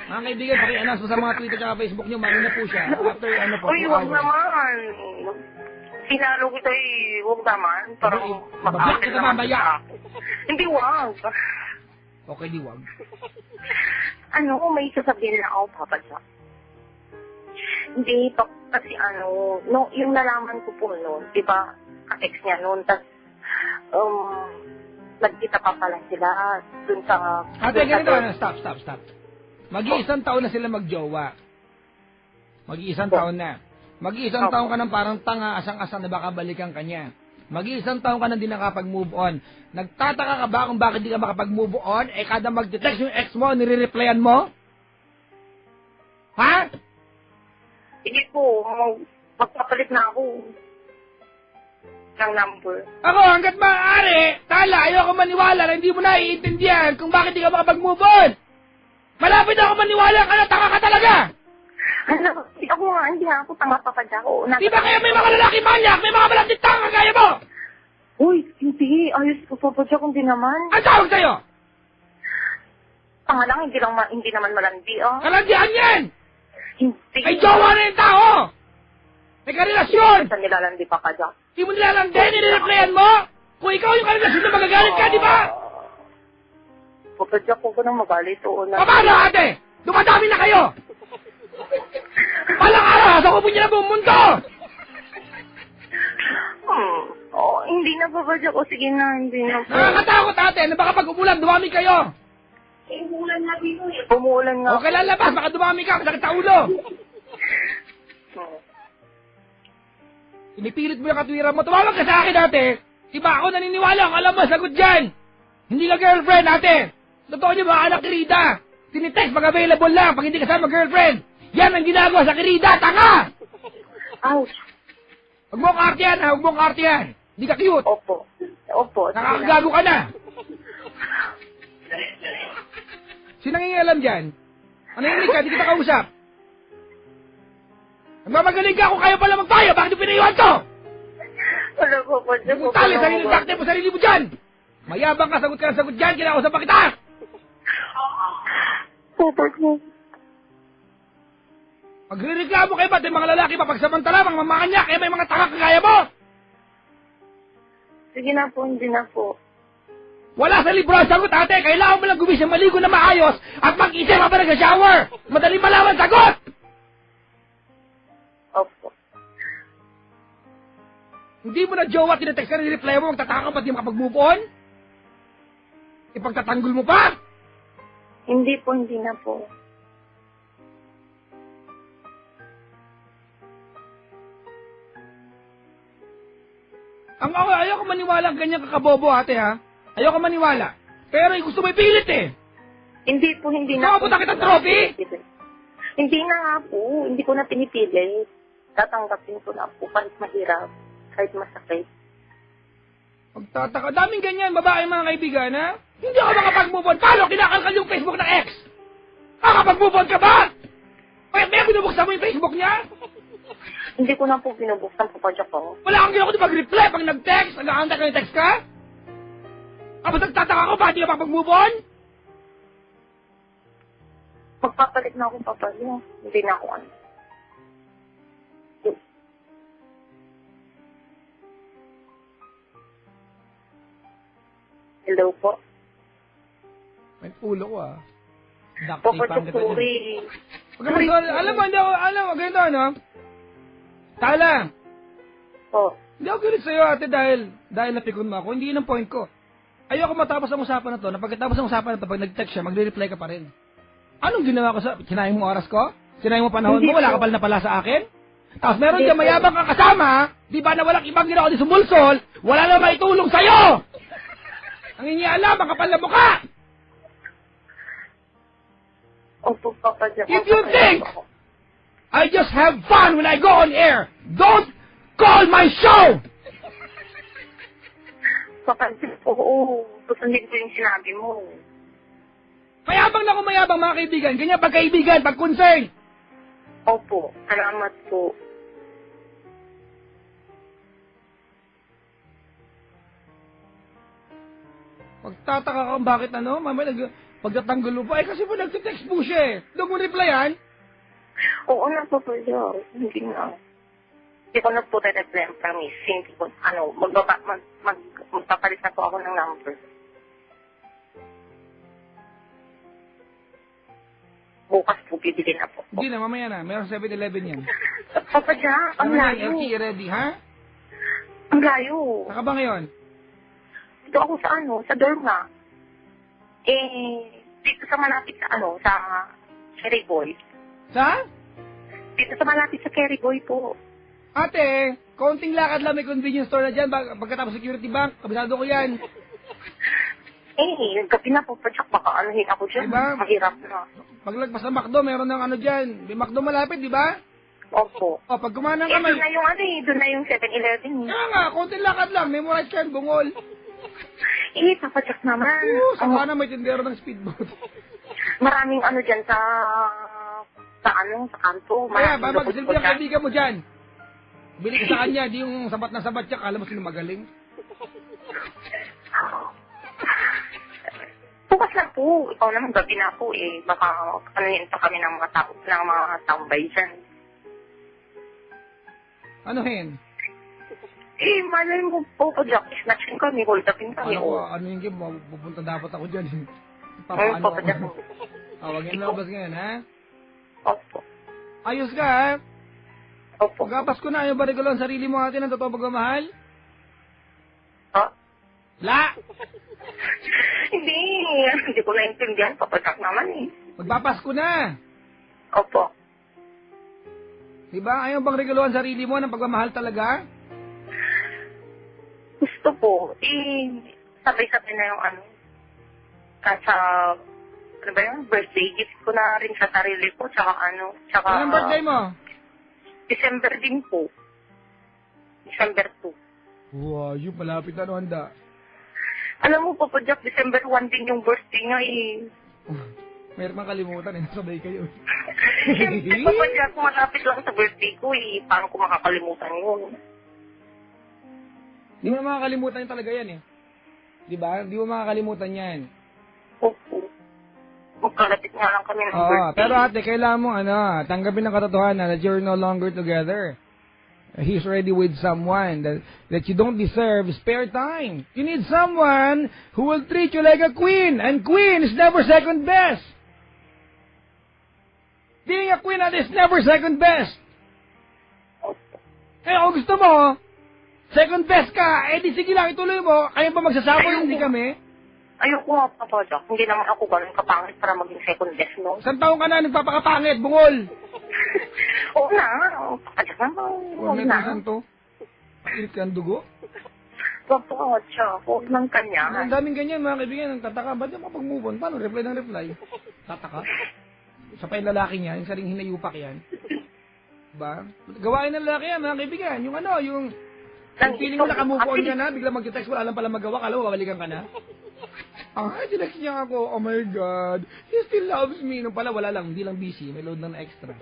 Mga kaibigan, paki-announce mo sa mga Twitter at Facebook niyo, umamin na po siya. After po, Uy, 2 huwag hours. naman. Sinalo kita huwag naman. Parang Babak kita mamaya. Hindi, huwag. Okay, di wag. May sasabihin na ako, Papa Jack. Hindi, kasi no, yung nalaman ko po noon, di ba, ka-text niya noon, tas, nagkita pa pala sila dun sa... Ate, ganito, stop. Mag-iisang taon na sila magjowa. Mag-iisang taon na. Mag-iisang taon ka ng parang tanga, asang-asang na baka balikan ka niya. Mag-iisang taon ka na di nakapag-move on. Nagtataka ka ba kung bakit di ka makapag-move on? Kada mag-text yung ex mo, nire-replyan mo? Ha? Hindi po, magpapalit na ako ng number. Ako, hanggat maaari, Tala, ayoko maniwala na hindi mo naiintindihan kung bakit di ka makapag-move on. Malapit ako maniwala ka na tanga ka talaga. Hindi ako tanga, Papa Jack. Di ba kaya may mga lalaki manyak, may mga malapit tanga kaya mo? Uy, hindi. Ayos ko, Papa Jack, hindi naman. Ang tawag sa'yo? Tanga lang, hindi naman malandi, ah. Kalandian yan! Hindi. Ay, jowa na yung tao! May karelasyon! Saan nilalandi, Papa Jack? Di mo nilalandi, nire-replyan mo? Kung ikaw yung karelasyon na magagalit ka, di ba? Papa Jack, huwag ko nang magalit. Paano, ate? Dumadami na kayo! Palang araw, sa kupo niya na buong mundo! Hindi na, Papa Jack. Sige na, hindi na. Nakakatakot, ate, na baka pag umulan, dumami kayo! Umuulan nga dito eh. Umuulan nga. Okay lang labas, baka dumami ka, masakit sa ulo! Inipilit mo yung katwiran mo, tumawag ka sa akin, ate! Iba ako naniniwala. Alam mo, sagot dyan. Hindi ka girlfriend, ate. Totoo niyo ba, anak Kirida? Tinitext pag available lang, pag hindi kasama girlfriend. Yan ang ginagawa sa Kirida, tanga! Ouch. Huwag mong arte yan, ha? Huwag mong arte yan. Hindi ka cute. Opo. Opo. Nakakagago ka na. Sino nangingialam dyan? Ano yung ka? Di kita kausap. Nagmamagaling ka kung kayo pala magtayo. Bakit yung pinayuhan to? Wala po po. Kung tali, sarili mo dyan. Mayabang ka, sagot ka ng sagot dyan. Kinakausap pa kita. Opo po. Magre-reklamo kayo ba't yung mga lalaki mapagsamantala, mga mamakanya, kaya may mga tanga kagaya mo? Sige na po, hindi na po. Wala sa libro ang sagot, ate. Kailangan mo lang gumising, maligo na maayos at mag-isip habang nag-shower. Madali malaman sagot! Opo. Hindi mo na jowa, tinetext ka na reply mo, magtataka ka ba't di makapag-move on? Ipagtatanggol mo pa? Hindi po, hindi na po. Ayoko maniwala ang ganyan kakabobo, ate, ha? Ayoko maniwala. Pero gusto mo ipilit, eh. Hindi po, hindi na po. Nakapunta kitang trophy? Hindi na nga po. Hindi ko na pinipilit. Tatanggapin ko na po kahit mahirap, kahit masakit. Magtataka. Daming ganyan, babae mga kaibigan, ha? Hindi ako makapag-move on. Paano kinakalkal yung Facebook ng ex? Makapag-move on ka ba? May binubuksan mo yung Facebook niya? Hindi ko na po binubuksan po padyak ko. Wala kang ginawa kundi mag-reply pag nag-text. Nag-aantay ka ng text ka? Tapos nagtataka ko, bakit di ka makapag-move on? Magpapalit na akong papalya. Hindi na ako ano. Hello po. May ulo ko, ah. Pupuri. Alam mo, ganito, ano? Tala, Po. hindi ako galit sa'yo, ate, dahil napikon mo ako. Hindi yun ang point ko. Ayoko matapos ang usapan na to, na pagkatapos ang usapan na to, pag nag-text siya, magre-reply ka pa rin. Anong ginawa ko sa... Sinayang mo oras ko? Sinayang mo panahon mo? Wala ka pala na pala sa akin? Tapos meron dyan mayabang kang kasama, di ba na walang ibang ginawa di sumulsol, wala na maitulong sa'yo! Ang inialam, ang kapal na mukha! Opo, papadyak. If you think I just have fun when I go on air, don't call my show! Papadyak po, oo. Susundin ko yung sinabi mo. Mayabang na kung mayabang, mga kaibigan. Ganyan pagkaibigan, pag-concern. Opo, salamat po. Pagtataka ka kung bakit ano, mamaya pagtatanggol mo pa. Eh kasi po nag-text po siya eh. Doon mo replyan. Oo na po, padyak. Hindi na. Hindi ko na po re-reply, promise. Hindi ko, magpapalit na po ako ng number. Bukas po, bibili na po. Hindi na, mamaya na. Meron 7-Eleven yan. Papadyak, ang Ano yan, layo. LT, ready, ha? Ang layo. Saka ba ngayon? Dito ako sa sa dorm nga. Dito sa malapit sa sa Cherry Boy. Sa? Dito sa malapit sa Cherry Boy po. Ate, konting lakad lang may convenience store na dyan. Pagkatapos security bank, kabisado ko yan. Gabi na po, padyak, baka anuhin ako dyan. Diba? Mahirap na. Paglagpas sa McDo, meron ng ano dyan. May McDo malapit, di ba? Opo. O, pag kumanang ka may... Doon na yung doon na yung 7-Eleven. Kaya nga, konting lakad lang. Memorize ka yan, bungol. Papadyak naman. Saka na may tindero ng speedboat. Maraming dyan sa kanto. Kaya, Maraming babag, lubos silbi po ang dyan. kaibigan mo dyan. Bili ka sa kanya, di yung sabat na sabat siya, kala mo sino magaling. Bukas na po. Ikaw naman, gabi na po eh. Baka anuhin pa kami ng mga tambay dyan. Anuhin? Malay mo po, padyak, snatchin kami, hold upin kami. Ano yung game, pupunta dapat ako dyan. Papaano ako? Padyak. Huwag yung labas ngayon, ha? Opo. Ayos ka, ha? Opo. Pagkapas ko na, ayaw ba regalo ang sarili mo natin ng totoo pagmamahal? Ha? La! Hindi ko naintindihan, papadyak naman eh. Magpapasko na! Opo. Diba? Ayaw bang regalo ang sarili mo ng pagmamahal talaga? Gusto po, sabay-sabay na yung sa, ano ba yun, birthday gift ko na rin sa sarili ko, tsaka Anong birthday mo? December din po. December 2. Wow, yung malapit na handa. Alam mo, Papa Jack, December 1 din yung birthday niya Meron mang kalimutan sabay kayo. Siyempre, Papa Jack, malapit lang sa birthday ko Paano ko makakalimutan yun? Di mo makakalimutan yun talaga yan Di ba? Di mo makakalimutan yan. Opo. Magkalapit nga lang kami ng Oo, birthday. pero ate, kailangan mo tanggapin ang katotohanan that you're no longer together. He's already with someone that you don't deserve. Spare time. You need someone who will treat you like a queen. And queen is never second best. Being a queen is never second best. Kung gusto mo, second best ka, di sige lang, ituloy mo. Kaya ba magsasabol, hindi kami? Ayoko nga, Papa Jack. Hindi naman ako ganun kapangit para maging second best, no? Isang taong ka na, nagpapakapangit, bungol. Oo na. Papa Jack naman. Huwag na ito to. Pakilit ka ang dugo. Papa Jack, huwag ng kanya. Ang daming ganyan, mga kaibigan, ang tataka. Ba't yung mapag-move on? Paano? Reply ng reply. Tataka. Sa pa yung lalaki niya, yung saring hinayupak yan. Diba? Gawain ng lalaki yan, mga kaibigan. Yung feeling mo naka-move on ka na, bigla mag-text, wala lang pala magawa, kala mo, babalikan ka na. Tinext niya ako, oh my God, he still loves me. Nung pala, wala lang, hindi lang busy, may load lang na extra.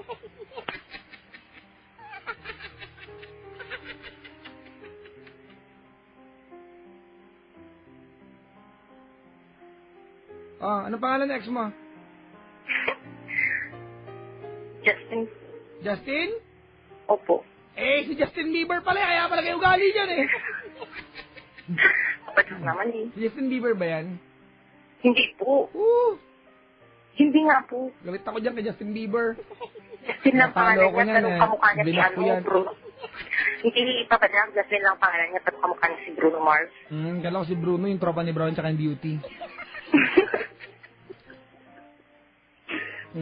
Anong pangalan ng ex mo? Justin. Justin? Opo. Si Justin Bieber pala, kaya pala kayo ugali dyan Papa Jack naman Si Justin Bieber ba yan? Hindi po. Hindi nga po. Galit ako dyan kay Justin Bieber. Justin lang pangalan niya, pero kamukha niya si Binak ko yan. Bruno. Hindi, Papa Jack, Justin lang pangalan niya, pero kamukha niya si Bruno Mars. Kala ko si Bruno, yung tropa ni Brown tsaka yung Beauty.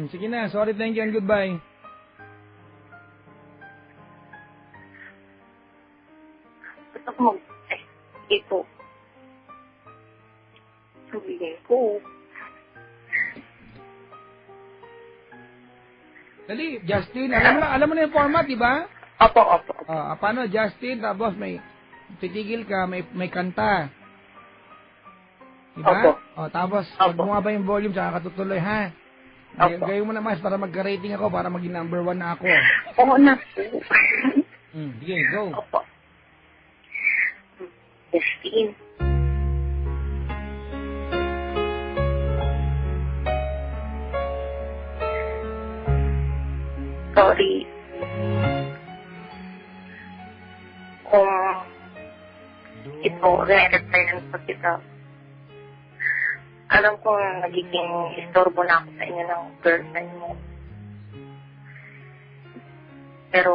Sige na, sorry, thank you, and goodbye. Gusto ko ito. Sabihin ko. Dali, Justin, alam mo na yung format, di ba? Opo. Paano, Justin, tapos titigil ka, may kanta. Di ba? Tapos, pag bumaba yung volume, tsaka katutuloy, ha? Gawin mo na mas para magka-rating ako, para maging number 1 na ako. Oo na po. Sige, go. Opo. Justin. Sorry. Kung ito, re-replyan pa kita. Alam kong nagiging istorbo na ako sa inyo ng girlfriend mo. Pero,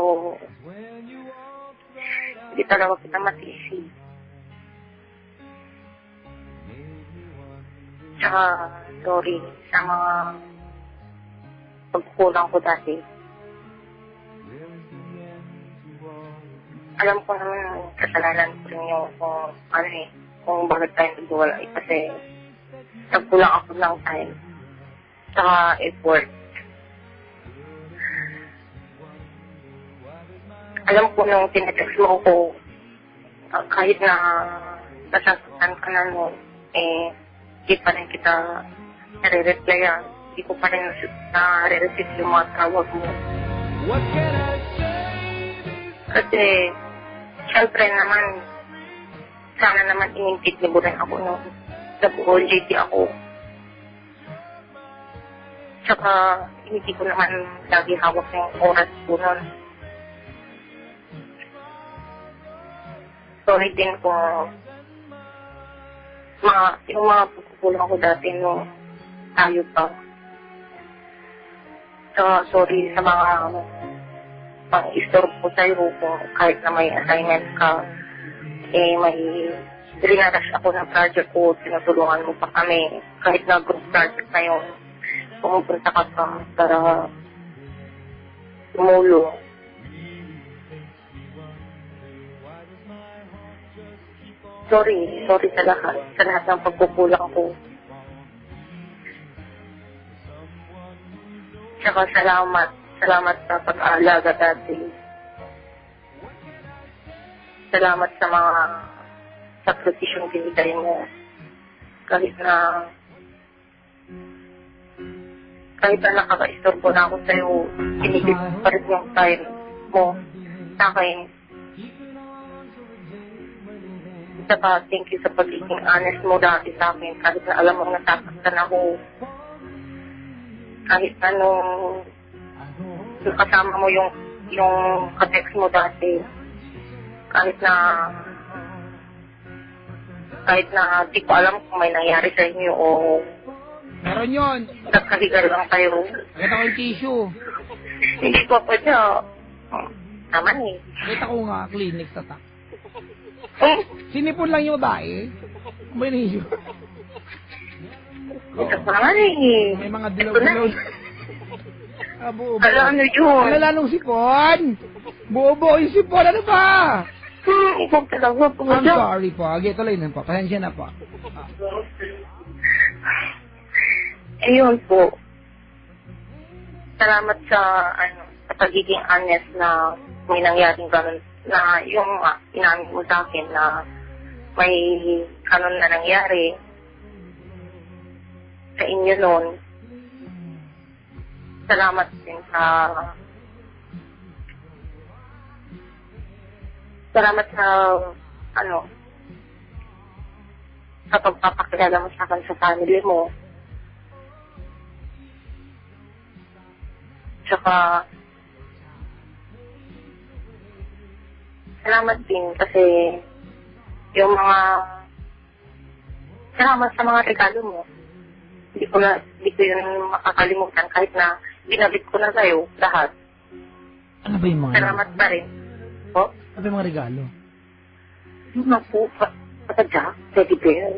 hindi talaga kita matisi. Tsaka, sorry sa mga pagkukulang ko dati. Alam ko naman, kasalanan ko rin yung kung bakit tayo nagwalay. Kasi, nagkulang ako ng time. Tsaka effort. Alam ko nung tinetext mo ako, kahit na nasasaktan ka na nun, hindi pa rin kita nare-replyan. Hindi ko pa rin nare-receive yung mga tawag mo. Kasi, syempre naman, sana naman inimpit mo rin ako nung nag-OJT ako. Tsaka, hindi ko naman lagi hawak yung oras ko nun. Sorry din kung yung mga pagkukulang ko dati nung tayo pa. Tsaka, sorry sa mga pang-istorbo ko sa'yo kung kahit na may assignment ka, may rinarush ako ng project ko, tinutulungan mo pa kami. Kahit na group project na yun, pumupunta ka pa para tumulong. Sorry sa lahat ng pagkukulang ko. Tsaka salamat sa pag-aalaga dati. Salamat sa mga sakripisyong binigay mo. Kahit na nakaka-istorbo na ako sa'yo, pinigit pa rin yung time mo sa akin. Saka thank you sa pagiging honest mo dati sa akin. Kahit na alam mo nasasaktan ako. Kahit anong kasama mo yung ka-text mo dati. Kahit na di ko alam kung may nangyari sa inyo o Meron yun. nagkahigal lang kayo. Nakita ko yung tissue. Hindi ko pa siya. Naman eh. Nakita ko nga, clinic sa tak. Sinipon lang yung babae. May tissue. Ito pa naman eh. May mga Ito na dilaw-dilaw. eh. Buo-buo. Ano yun? Ano lalong sipon? Buo-buo yung sipon. Ano ba? Ikaw talaga po. I'm sorry po. Okay, tuloy na po. Pasensya na po. Ayun po. Salamat sa pagiging honest na may nangyaring ganun. Na yung inamin mo sa akin na may ganun na nangyari sa inyo noon. Salamat din sa sa pagpapakilala mo sa akin sa family mo. Tsaka salamat din kasi yung salamat sa mga regalo mo. Hindi ko yun makakalimutan kahit na binabit ko na sa'yo lahat. Ano ba yung mga... Salamat pa rin. Po? Ano ba yung mga regalo? Yung mga po, patadya, teddy bear,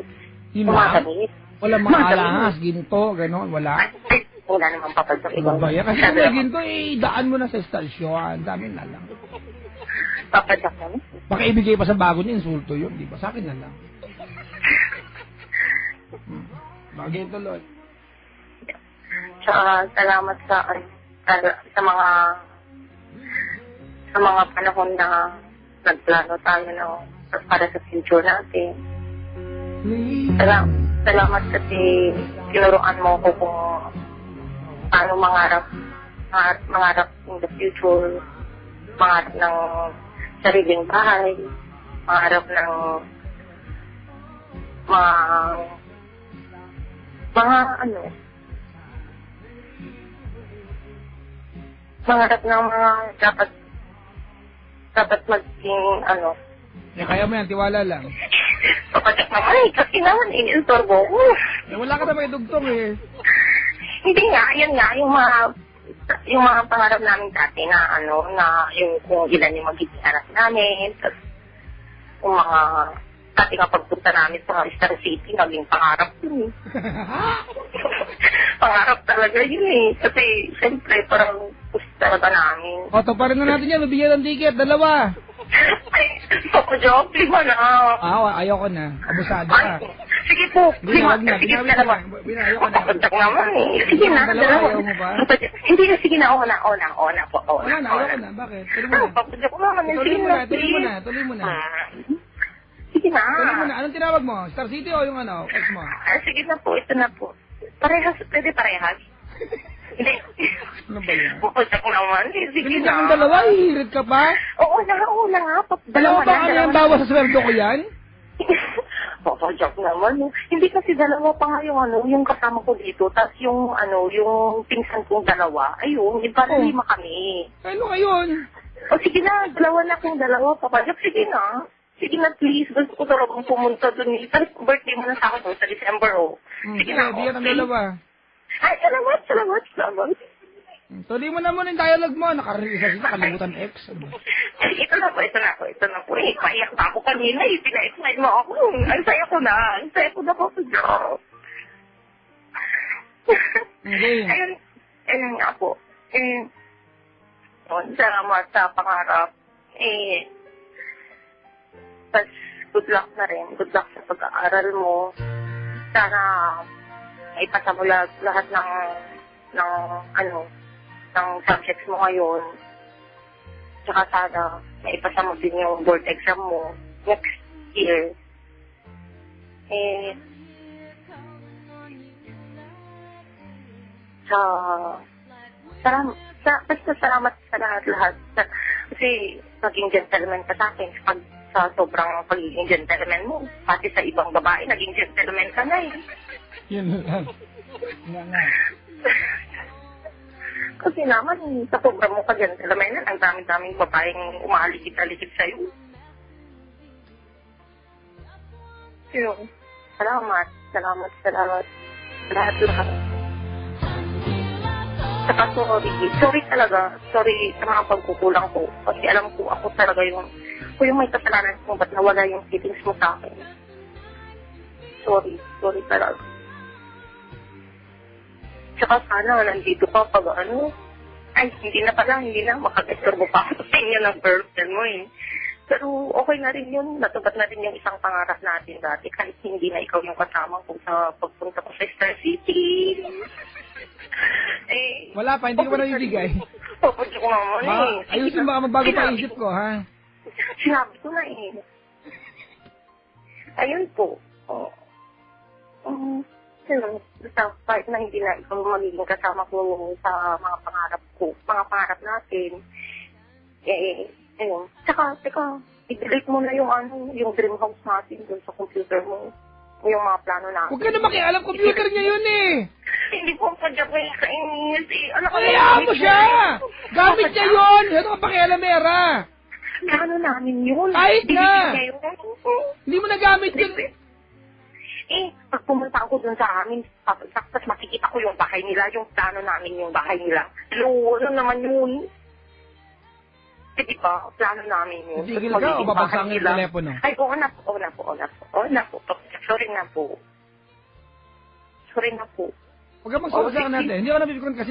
Yung mga mga... damit. Wala mga alahas, ginto, gano'n, wala. Ay, wala namang papadyak ibang. Babaya. Kasi kung may ginto, daan mo na sa stasyon. Dami na lang. Papadyak namin. Baka ibigay pa sa bago niya, insulto yun, di ba? Sa akin na lang. Bagay tuloy. Tsaka salamat sa mga panahon na nagplano tayo para sa future natin. Salamat kasi tinuruan mo ko kung paano mangarap in the future, mangarap ng sariling bahay, mangarap ng mangarap ng mga dapat maging Kaya mo yan, tiwala lang. papatak naman kasi naman inistorbo ko. Wala ka na may dugtong eh. Hindi nga, yan nga, yung mga pangarap namin dati na na yung kung ilan yung magiging anak namin, tapos yung mga dati nga pagpunta namin sa Star City, naging pangarap yun eh. Pangarap talaga yun eh. Kasi, siyempre, parang gusto talaga namin. O, taparin na natin yan, mabigyan ng ticket, 2. Ay, ako job, 5 na. Ayoko na. Abusado Ay, ka. sige po, Wag na, sige binawi na naman. Ayoko na. Papatak naman eh. Sige na, Dalawa, ayaw mo ba? Hindi na, sige na, una po. Wala na, ayoko na. Bakit? Tuloy mo na. Papatak ko naman. Tuloy mo na, tuloy mo na. Sige na. Tuloy mo na. Anong tinawag mo? Star City o yung ex mo? Sige na po, ito na po. Parehas, pwede parehas. Hindi. Ano ba yan? Papatak naman. Sige Hindi na. kang dalawa, hihirit ka pa? Oo na nga. Dalawa ba ano yung bawas sa sweldo ko yan? Papatak naman. Hindi kasi dalawa pa nga yung kasama ko dito. Tapos yung pinsan kong dalawa. Ayun, parang 5 kami. Ano ngayon? O sige na, dalawa. Papatak, sige na. Sige na, please. Gusto ko talagang pumunta dun. Tapos birthday mo na sa akin sa December, Sige na, Bigyan ng okay. 2. Ay, salamat. Tuloy mo na muna yung dialogue mo. Nakarisa sila, kalimutan ex. Ito na po. Paiyak pa ako kanina eh. Pina-explain mo ako. Ang saya ko na po sa job. Okay. Ayun nga po. Salamat sa pangarap. Tapos good luck na rin. Good luck sa pag-aaral mo. Sana maipasa mo lahat ng subjects mo ngayon. Tsaka sana maipasa mo din yung board exam mo next year. Basta salamat sa lahat. Kasi naging gentleman ka sa akin. Sa sobrang pagiging gentleman mo, pati sa ibang babae, naging gentleman ka na eh. Yun lang. Nga. Kasi naman, sa sobrang mo ka gentleman, ang daming babaeng umalikit-alikit sa'yo. Yun. Salamat. Lahat. Saka sorry talaga. Sorry sa mga pagkukulang ko. Kasi alam ko, ako talaga yung may kasalanan kung ba't nawala yung feelings mo sa akin. Sorry talaga. Tsaka sana nandito ka pag hindi na makag-estorbo pa ako sa inyo ng girlfriend mo eh. Pero okay na rin yun. Natupad na rin yung isang pangarap natin dati kahit hindi na ikaw yung kasama ko sa pagpunta ko sa Star City. Wala pa, hindi ko pa nabibigay. Papunta ko naman eh. Ayusin baka magbago pa isip ko, ha? Sinabi ko na eh. Ayun po. Basta kahit na hindi na ikaw magiging kasama ko sa mga pangarap natin. Ayun. Tsaka, i-delete mo na yung dream house natin dun sa computer mo. Yung mga plano natin. Huwag ka na makialam, computer niya yun eh. Hindi ko pa dyan kayo kainis eh. Hayaan mo siya! Gamit niya yun! Ano ka pakialamera? Plano namin yun. Kahit na! Niya yun. Hindi mo nagamit yun. Pag pumunta ako dun sa amin, tapos makikita ko yung bahay nila, yung plano namin yung bahay nila. Ano naman yun? Di ba? Plano namin yun. Tigil ka o babagsakin yung telepono? Ay, oo na po. Sorry na po. Huwag ka magsasakang natin. Hindi ako napipikon kasi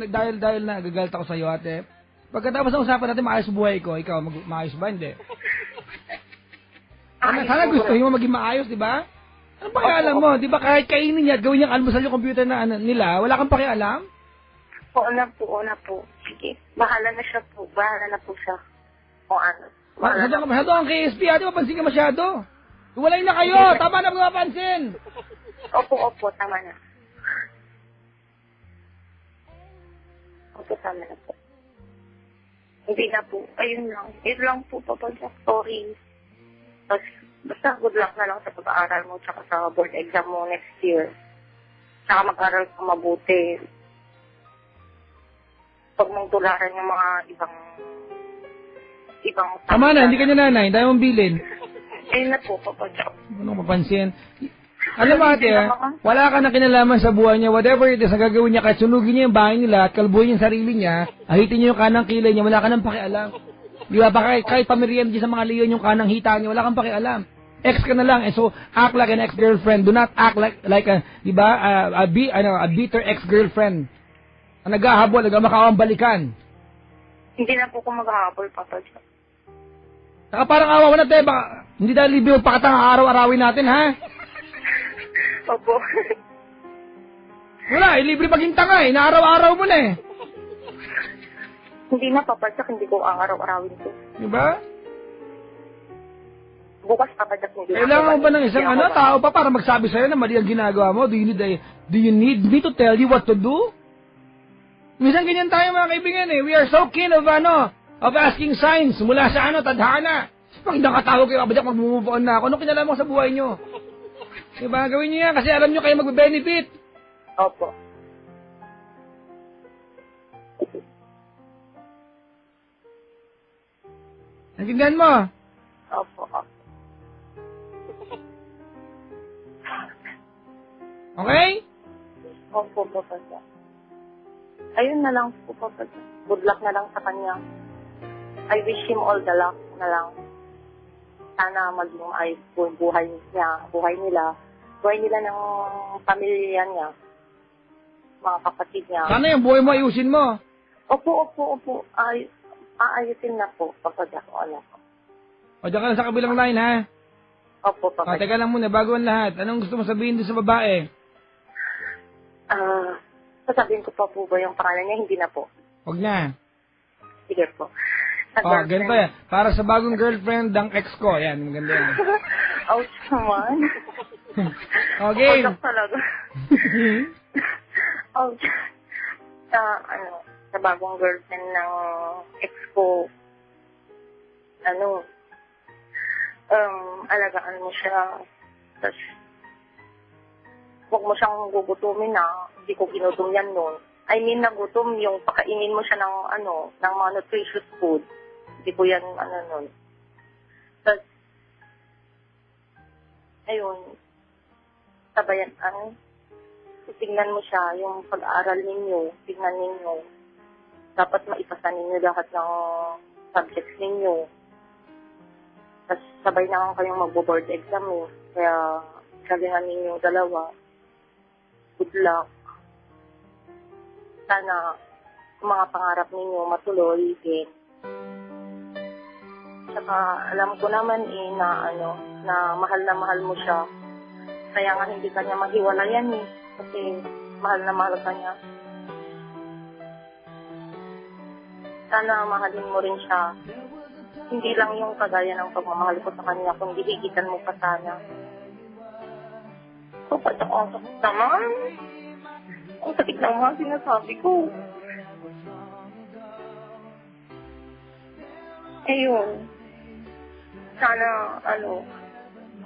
dahil nagagalit ako sa'yo, ate. Pagkatapos ng usapan natin, maayos buhay ko. Ikaw, maayos ba? Hindi. Sana gusto mo maging maayos, di ba? Ano pakialam mo? Di ba kahit kainin niya, gawin niyang almusal yung computer na nila, wala kang pakialam? Oo na po. Sige. Bahala na po siya. O ano. Masyado ang KSP, ate, mapansin ka masyado. Iwalay na kayo! Tama na mapansin! Opo, tama na. Tama na po. Hindi na po. Ayun lang. Yun lang po, Papa Jack. Sorry. Basta good luck na lang sa pag-aaral mo tsaka sa board exam mo next year. Tsaka mag-aaral ka mabuti. Huwag mong tularan yung mga ibang... Tama na, hindi ka niya nanay. Dahil mong bilin. Ayun na po, Papa Jack. Ano mapansin? Alam mo ate, wala ka na kinalaman sa buhay niya. Whatever it is na gagawin niya, kahit sunugin niya yung bahay nila at kalbuhin yung sarili niya, ahitin niya yung kanang kilay niya, wala ka nang pakialam. Di ba? Baka kahit pamiriyan sa mga leon yung kanang hita niya, wala kang pakialam. Ex ka na lang. So, act like an ex-girlfriend. Do not act like a, di ba, a bitter ex-girlfriend. Na naghahabol, nagmakawang balikan. Hindi na po ko maghahabol, Papa Jack. Saka parang awa mo na, te, baka, hindi dahil libre yung pakatang araw-arawin natin, ha? Opo. Wala, libre maging tanga, naaraw-araw mo na eh. Hindi na, Papa Jack, hindi ko araw-arawin ko. Di ba? Bukas, Papa Jack, hindi na. Kailangan mo ba ng isang tao pa para magsabi sa'yo na mali ang ginagawa mo? Do you need me to tell you what to do? Minsan ganyan tayo mga kaibigan eh. We are so keen of asking signs mula sa tadhana. Pag nakatawag kayo, Papa Jack, mag-move on na ako. Ano kinalaman mo sa buhay nyo? Diba? Gawin niyo yan kasi alam nyo kayo mag-benefit. Opo. Naintindihan mo? Opo. Okay? Opo, Papa Jack. Ayun na lang po, Papa Jack. Good luck na lang sa kanya. I wish him all the luck na lang. Sana maging ayos po yung buhay nila ng pamilya niya, mga kapatid niya. Sana yung buhay mo ayusin mo. Opo. Aayusin na po, Papa Jack. Wala po. O, dyan ka lang sa kabilang line, ha? Opo, Papa Jack. Teka lang muna, bago ang lahat. Anong gusto mo sabihin doon sa babae? Sasabihin ko pa po ba yung pangalan niya? Hindi na po. Huwag na. Sige po. Ganito yan. Para sa bagong girlfriend ng ex ko. Yan, maganda yan. Ouch naman. Okay. Ouch talaga. Ouch. Sa bagong girlfriend ng ex ko, alagaan mo siya. Tapos, huwag mo siyang gugutumin na. Hindi ko ginutom yan noon. I mean, nagutom yung pakainin mo siya ng mga nutritious food. Hindi ko yan, noon. Tapos, ayun, sabayan, tignan mo siya, yung pag-aaral ninyo, tignan ninyo. Dapat maipasa ninyo lahat ng subjects ninyo. Tapos, sabay na kayong magbo-board exam eh. Kaya, galingan ninyo dalawa. Good luck. Sana mga pangarap ninyo matuloy din. Saka alam ko naman na mahal mo siya. Kaya nga hindi kanya maghiwalayan eh. Kasi mahal na mahal ka niya. Sana mahalin mo rin siya. Hindi lang yung kagaya ng pagmamahal ko sa kanya, kundi higitan mo pa sana. So, ang sakit naman. Ang sakit ng mga sinasabi ko. Ayun. Sana,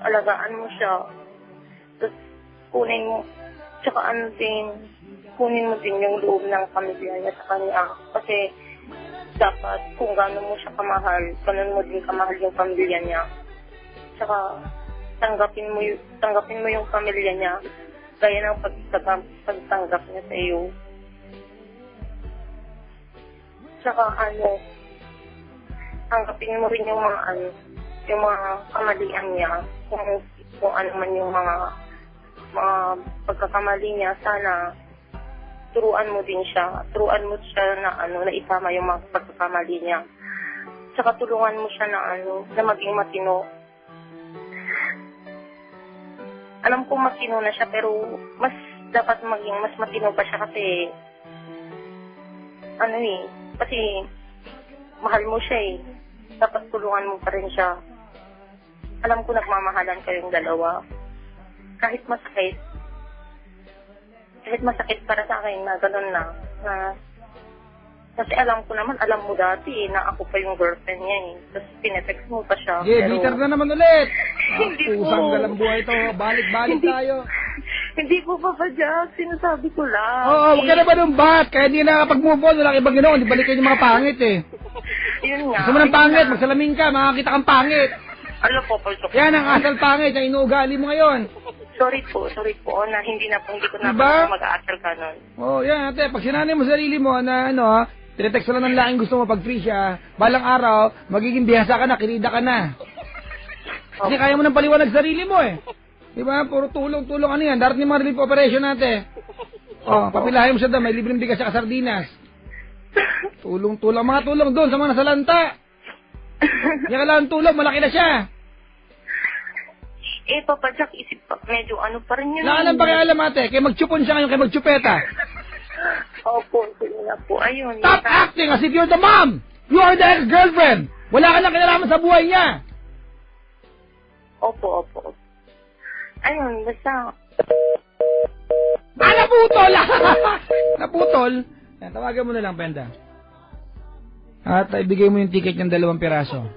alagaan mo siya. Tapos, kunin mo din yung loob ng pamilya niya sa kanya. Kasi, dapat, kung gano'n mo siya kamahal, gano'n mo din kamahal yung pamilya niya. Tsaka, tanggapin mo yung pamilya niya gaya ng pagtanggap niya sa iyo. Tsaka tanggapin mo rin yung mga kamalian niya, kung ano man yung mga pagkakamali niya. Sana turuan mo din siya. Turuan mo siya na isama yung mga pagkakamali niya. Tsaka tulungan mo siya na maging matino. Alam kong matino na siya, pero mas dapat maging mas matino pa siya kasi kasi mahal mo siya eh. Dapat tulungan mo pa rin siya. Alam ko nagmamahalan kayong dalawa. Kahit masakit para sa akin na gano'n na. Kasi alam mo dati na ako pa yung girlfriend niya eh. Tapos pinetext mo pa siya. Bitter na naman ulit. Hindi po. Usang galang buhay to. Balik-balik tayo. Hindi po, Papa Jack. Sinasabi ko lang. Oo, huwag ka na ba nung bat? Kaya hindi na nakapag-move on. Wala ibang ganoon. Di balik kayo yung mga pangit eh. Yun nga. Gusto mo ng pangit, magsalamin ka, makakita kang pangit. Alam po, Papa Jack. Yan ang asal pangit, ang inuugali mo ngayon. Sorry po na hindi ko na Diba? mag-aasal ka nun. Oh, yan ate, pag sinanay mo sarili mo na tinetext lang ng laking gusto mo pag free siya, balang araw, magiging bihasa ka na, kinida ka na. Kasi kaya mo nang paliwanag sarili mo eh. Diba? Puro tulong yan. Darating yung mga relief operation natin. Papilahin mo siya doon, may libreng bigas sa sardinas. Tulong. Mga tulong doon sa mga nasalanta. Hindi ka lang tulong, malaki na siya. Papa Jack, isip pa, medyo pa rin yun. Naalam pa kaya alam ate, kaya magchupon siya ngayon, kaya magchupeta. Opo, sige na po. Ayun. Stop acting as if you're the mom! You are the ex-girlfriend! Wala ka nang kinalaman sa buhay niya! Opo. Ayun, basta. Naputol! Naputol? Yan, tawagan mo na lang, Penda. At ibigay mo yung ticket ng 2 piraso.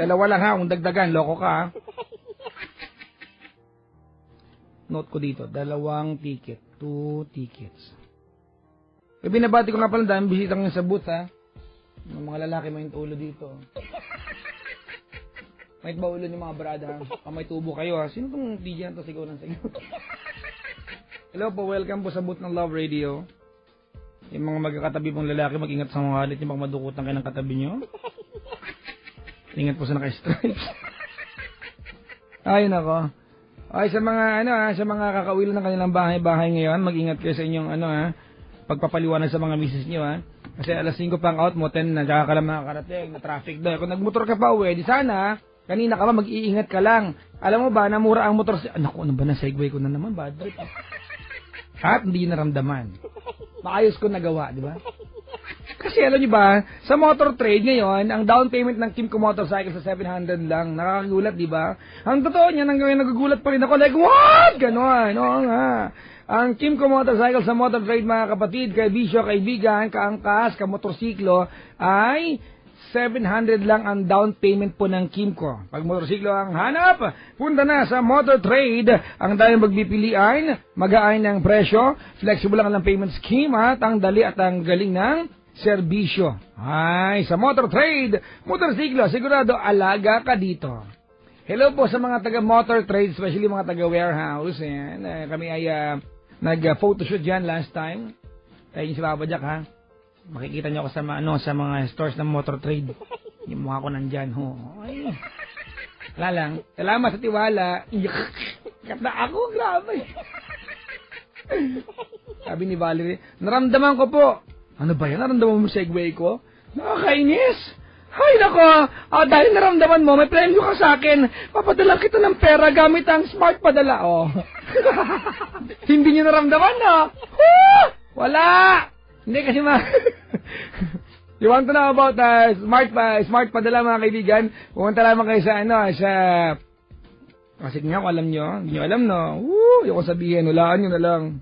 2 lang ha, kung dagdagan, loko ka ha. Note ko dito, 2 ticket, 2 tickets. Binabati ko nga pala, dami bisitang yung sa booth ha. Yung mga lalaki may ulo dito. May ba ulo ni mga brada? May tubo kayo ha. Sino tong DJ na to? Sigaw ng sigaw. Hello po, welcome po sa booth ng Love Radio. Yung mga magkakatabi pong lalaki, mag-ingat sa mga halit, yung mga madukutan kayo ng katabi nyo. Ingat po sa naka-stripes. Ay nako. Ay sa mga sa mga kakauwi ng kanilang bahay ngayon, mag-ingat kayo sa inyong pagpapaliwanag sa mga misis niyo ha. Kasi alas 5 pa ang out mo, 10 na, tsaka ka lang makakarating, na traffic doon. Kung nagmotor ka pa uwi, di sana, Kanina ka ba, mag-iingat ka lang. Alam mo ba, namura ang motor... Naku, ano ba na segue ko na naman, bad trip. At hindi yun naramdaman. Maayos ko nagawa, di ba? Kasi alam niyo ba, sa motor trade ngayon, ang down payment ng Kimco Motorcycle sa 700 lang. Nakakagulat, di ba? Ang totoo niya, hanggang nagugulat pa rin ako, like, what? Ganon, oo nga. Ang Kimco Motorcycle sa motor trade, mga kapatid, kaibisyo, kaibigan, kaangkas, kamotorsiklo, ay 700 lang ang down payment po ng Kimco. Pag motorsiklo ang hanap, punta na sa Motor Trade. Ang dahil magbipilian, mag-aay ng presyo, flexible lang ang payment scheme at ang dali at ang galing ng serbisyo. Ay, sa Motor Trade, motorsiklo, sigurado alaga ka dito. Hello po sa mga taga-motor trade, especially mga taga-warehouse. Kami ay nag-photoshoot dyan last time. Tayo si Papa Jack, ha? Makikita niyo ako sa mga stores ng motor trade. Yung mukha ko nandyan, ho. Ay. Wala lang. Salamat sa tiwala. Kat na ako, grabe. Sabi ni Valerie, naramdaman ko po. Ano ba yan? Naramdaman mo segue ko? Nakakainis. Ay, nako. Dahil naramdaman mo, may premyo ka sa akin. Papadala kita ng pera gamit ang smart padala. Oh. Hindi niyo naramdaman, no? Wala. Hindi kasi You want to know about smart padala, mga kaibigan? Pumunta lamang kayo sa kasi nga kung alam nyo, hindi nyo alam, no? Yung ko sabihin, hulaan nyo na lang.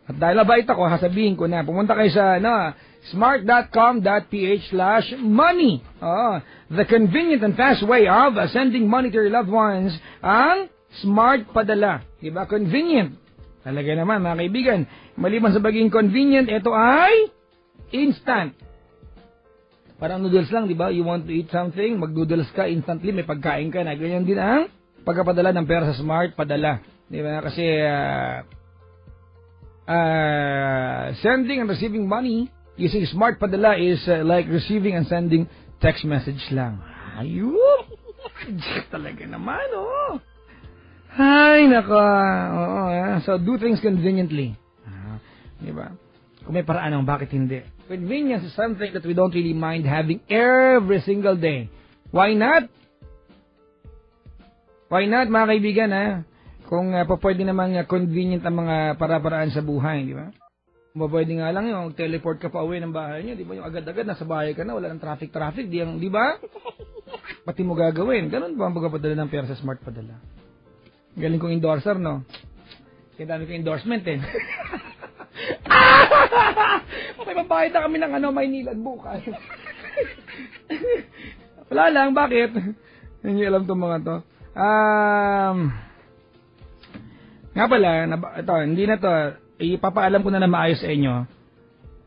At dahil mabait ako, sasabihin ko na, pumunta kayo sa smart.com.ph/money. The convenient and fast way of sending money to your loved ones, ang smart padala. Diba? Convenient. Talaga naman, mga kaibigan. Maliban sa pagiging convenient, ito ay instant. Parang noodles lang, di ba? You want to eat something, mag-noodles ka, instantly, may pagkain ka na. Ganyan din ang pagkapadala ng pera sa smart padala. Di ba? Kasi, sending and receiving money using smart padala is like receiving and sending text message lang. Ayun! Talaga naman, oh! Ay, nako. So, do things conveniently. Diba? Kung may paraan bakit hindi? Convenience is something that we don't really mind having every single day. Why not? Why not, mga kaibigan, ha? Kung pwede namang convenient ang mga para-paraan sa buhay, di ba? Pwede nga lang yung teleport ka pa uwi ng bahay niyo, di ba? Yung agad-agad, nasa bahay ka na, wala ng traffic, di ba? Pati mo gagawin. Ganun ba ang pagpapadala ng pera sa smart padala? Galing kong endorser, no? Kaya dami kong endorsement, eh. May babayad na kami ng Maynilad bukas. Wala lang, bakit? Hindi alam itong mga to. Nga pala, ito, hindi na to, ipapaalam ko na maayos sa inyo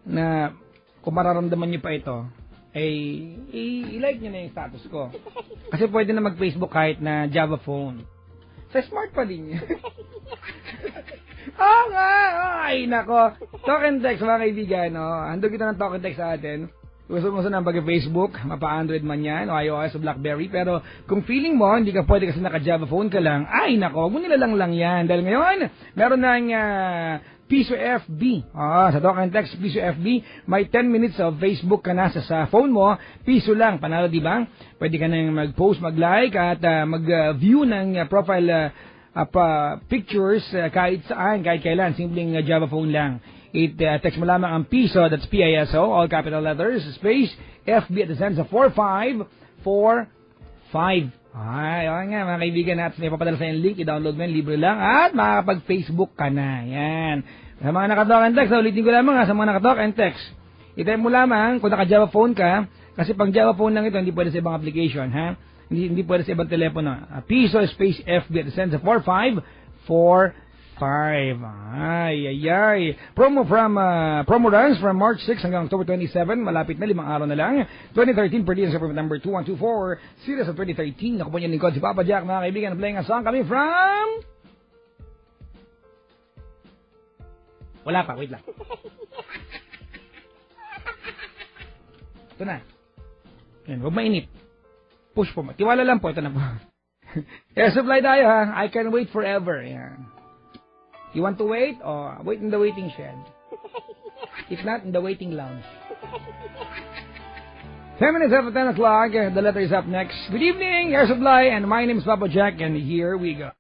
na kung mararamdaman nyo pa ito, i-like nyo na yung status ko. Kasi pwede na mag-Facebook kahit na Java phone. Sa smart pa din niya. Ay, nako. Talk and text, mga kaibigan, no? Handog kita ng talk and text sa atin. Gusto mo sa pag-Facebook, mapa-Android man yan, o iOS o BlackBerry. Pero kung feeling mo, hindi ka pwede kasi naka-Java phone ka lang, ay, nako, huwag mo nilalang lang yan. Dahil ngayon, meron ng Piso FB. Sa talk and text, Piso FB, may 10 minutes of Facebook ka na sa phone mo. Piso lang, panalo, di ba? Pwede ka nang mag-post, mag-like, at mag-view ng profile pictures kahit saan, kahit kailan. Simpleng Java phone lang. Text mo lamang ang Piso, that's P-I-S-O, all capital letters, space, FB at the sends sa 4545. Ay, okay nga, mga kaibigan natin, ipapadala sa yung link, i-download mo yun, libre lang, at makakapag-Facebook ka na. Yan. Sa mga naka-talk and text, ulitin ko lamang sa mga naka-talk and text. I-type mo lamang kung naka-Java phone ka, kasi pang Java phone lang ito, hindi pwede sa ibang application, ha? Hindi pwede sa ibang telepono. Piso, space, FB at the sends sa 4545. Ay. Promo runs from March 6 hanggang October 27. Malapit na, 5 araw na lang. 2013, per sa permit number 2124. Series of 2013. Naku po niyan lingkod si Papa Jack, mga kaibigan. Playing a song kami from... Wala pa, wait lang. Ito na. Yan, huwag mainit. Push po. Tiwala lang po, ito na po. Air supply tayo, ha. I can wait forever. Yan. You want to wait? Wait in the waiting shed. If not, in the waiting lounge. 10 minutes after 10 o'clock, the letter is up next. Good evening, Air Supply, and my name is Papa Jack, and here we go.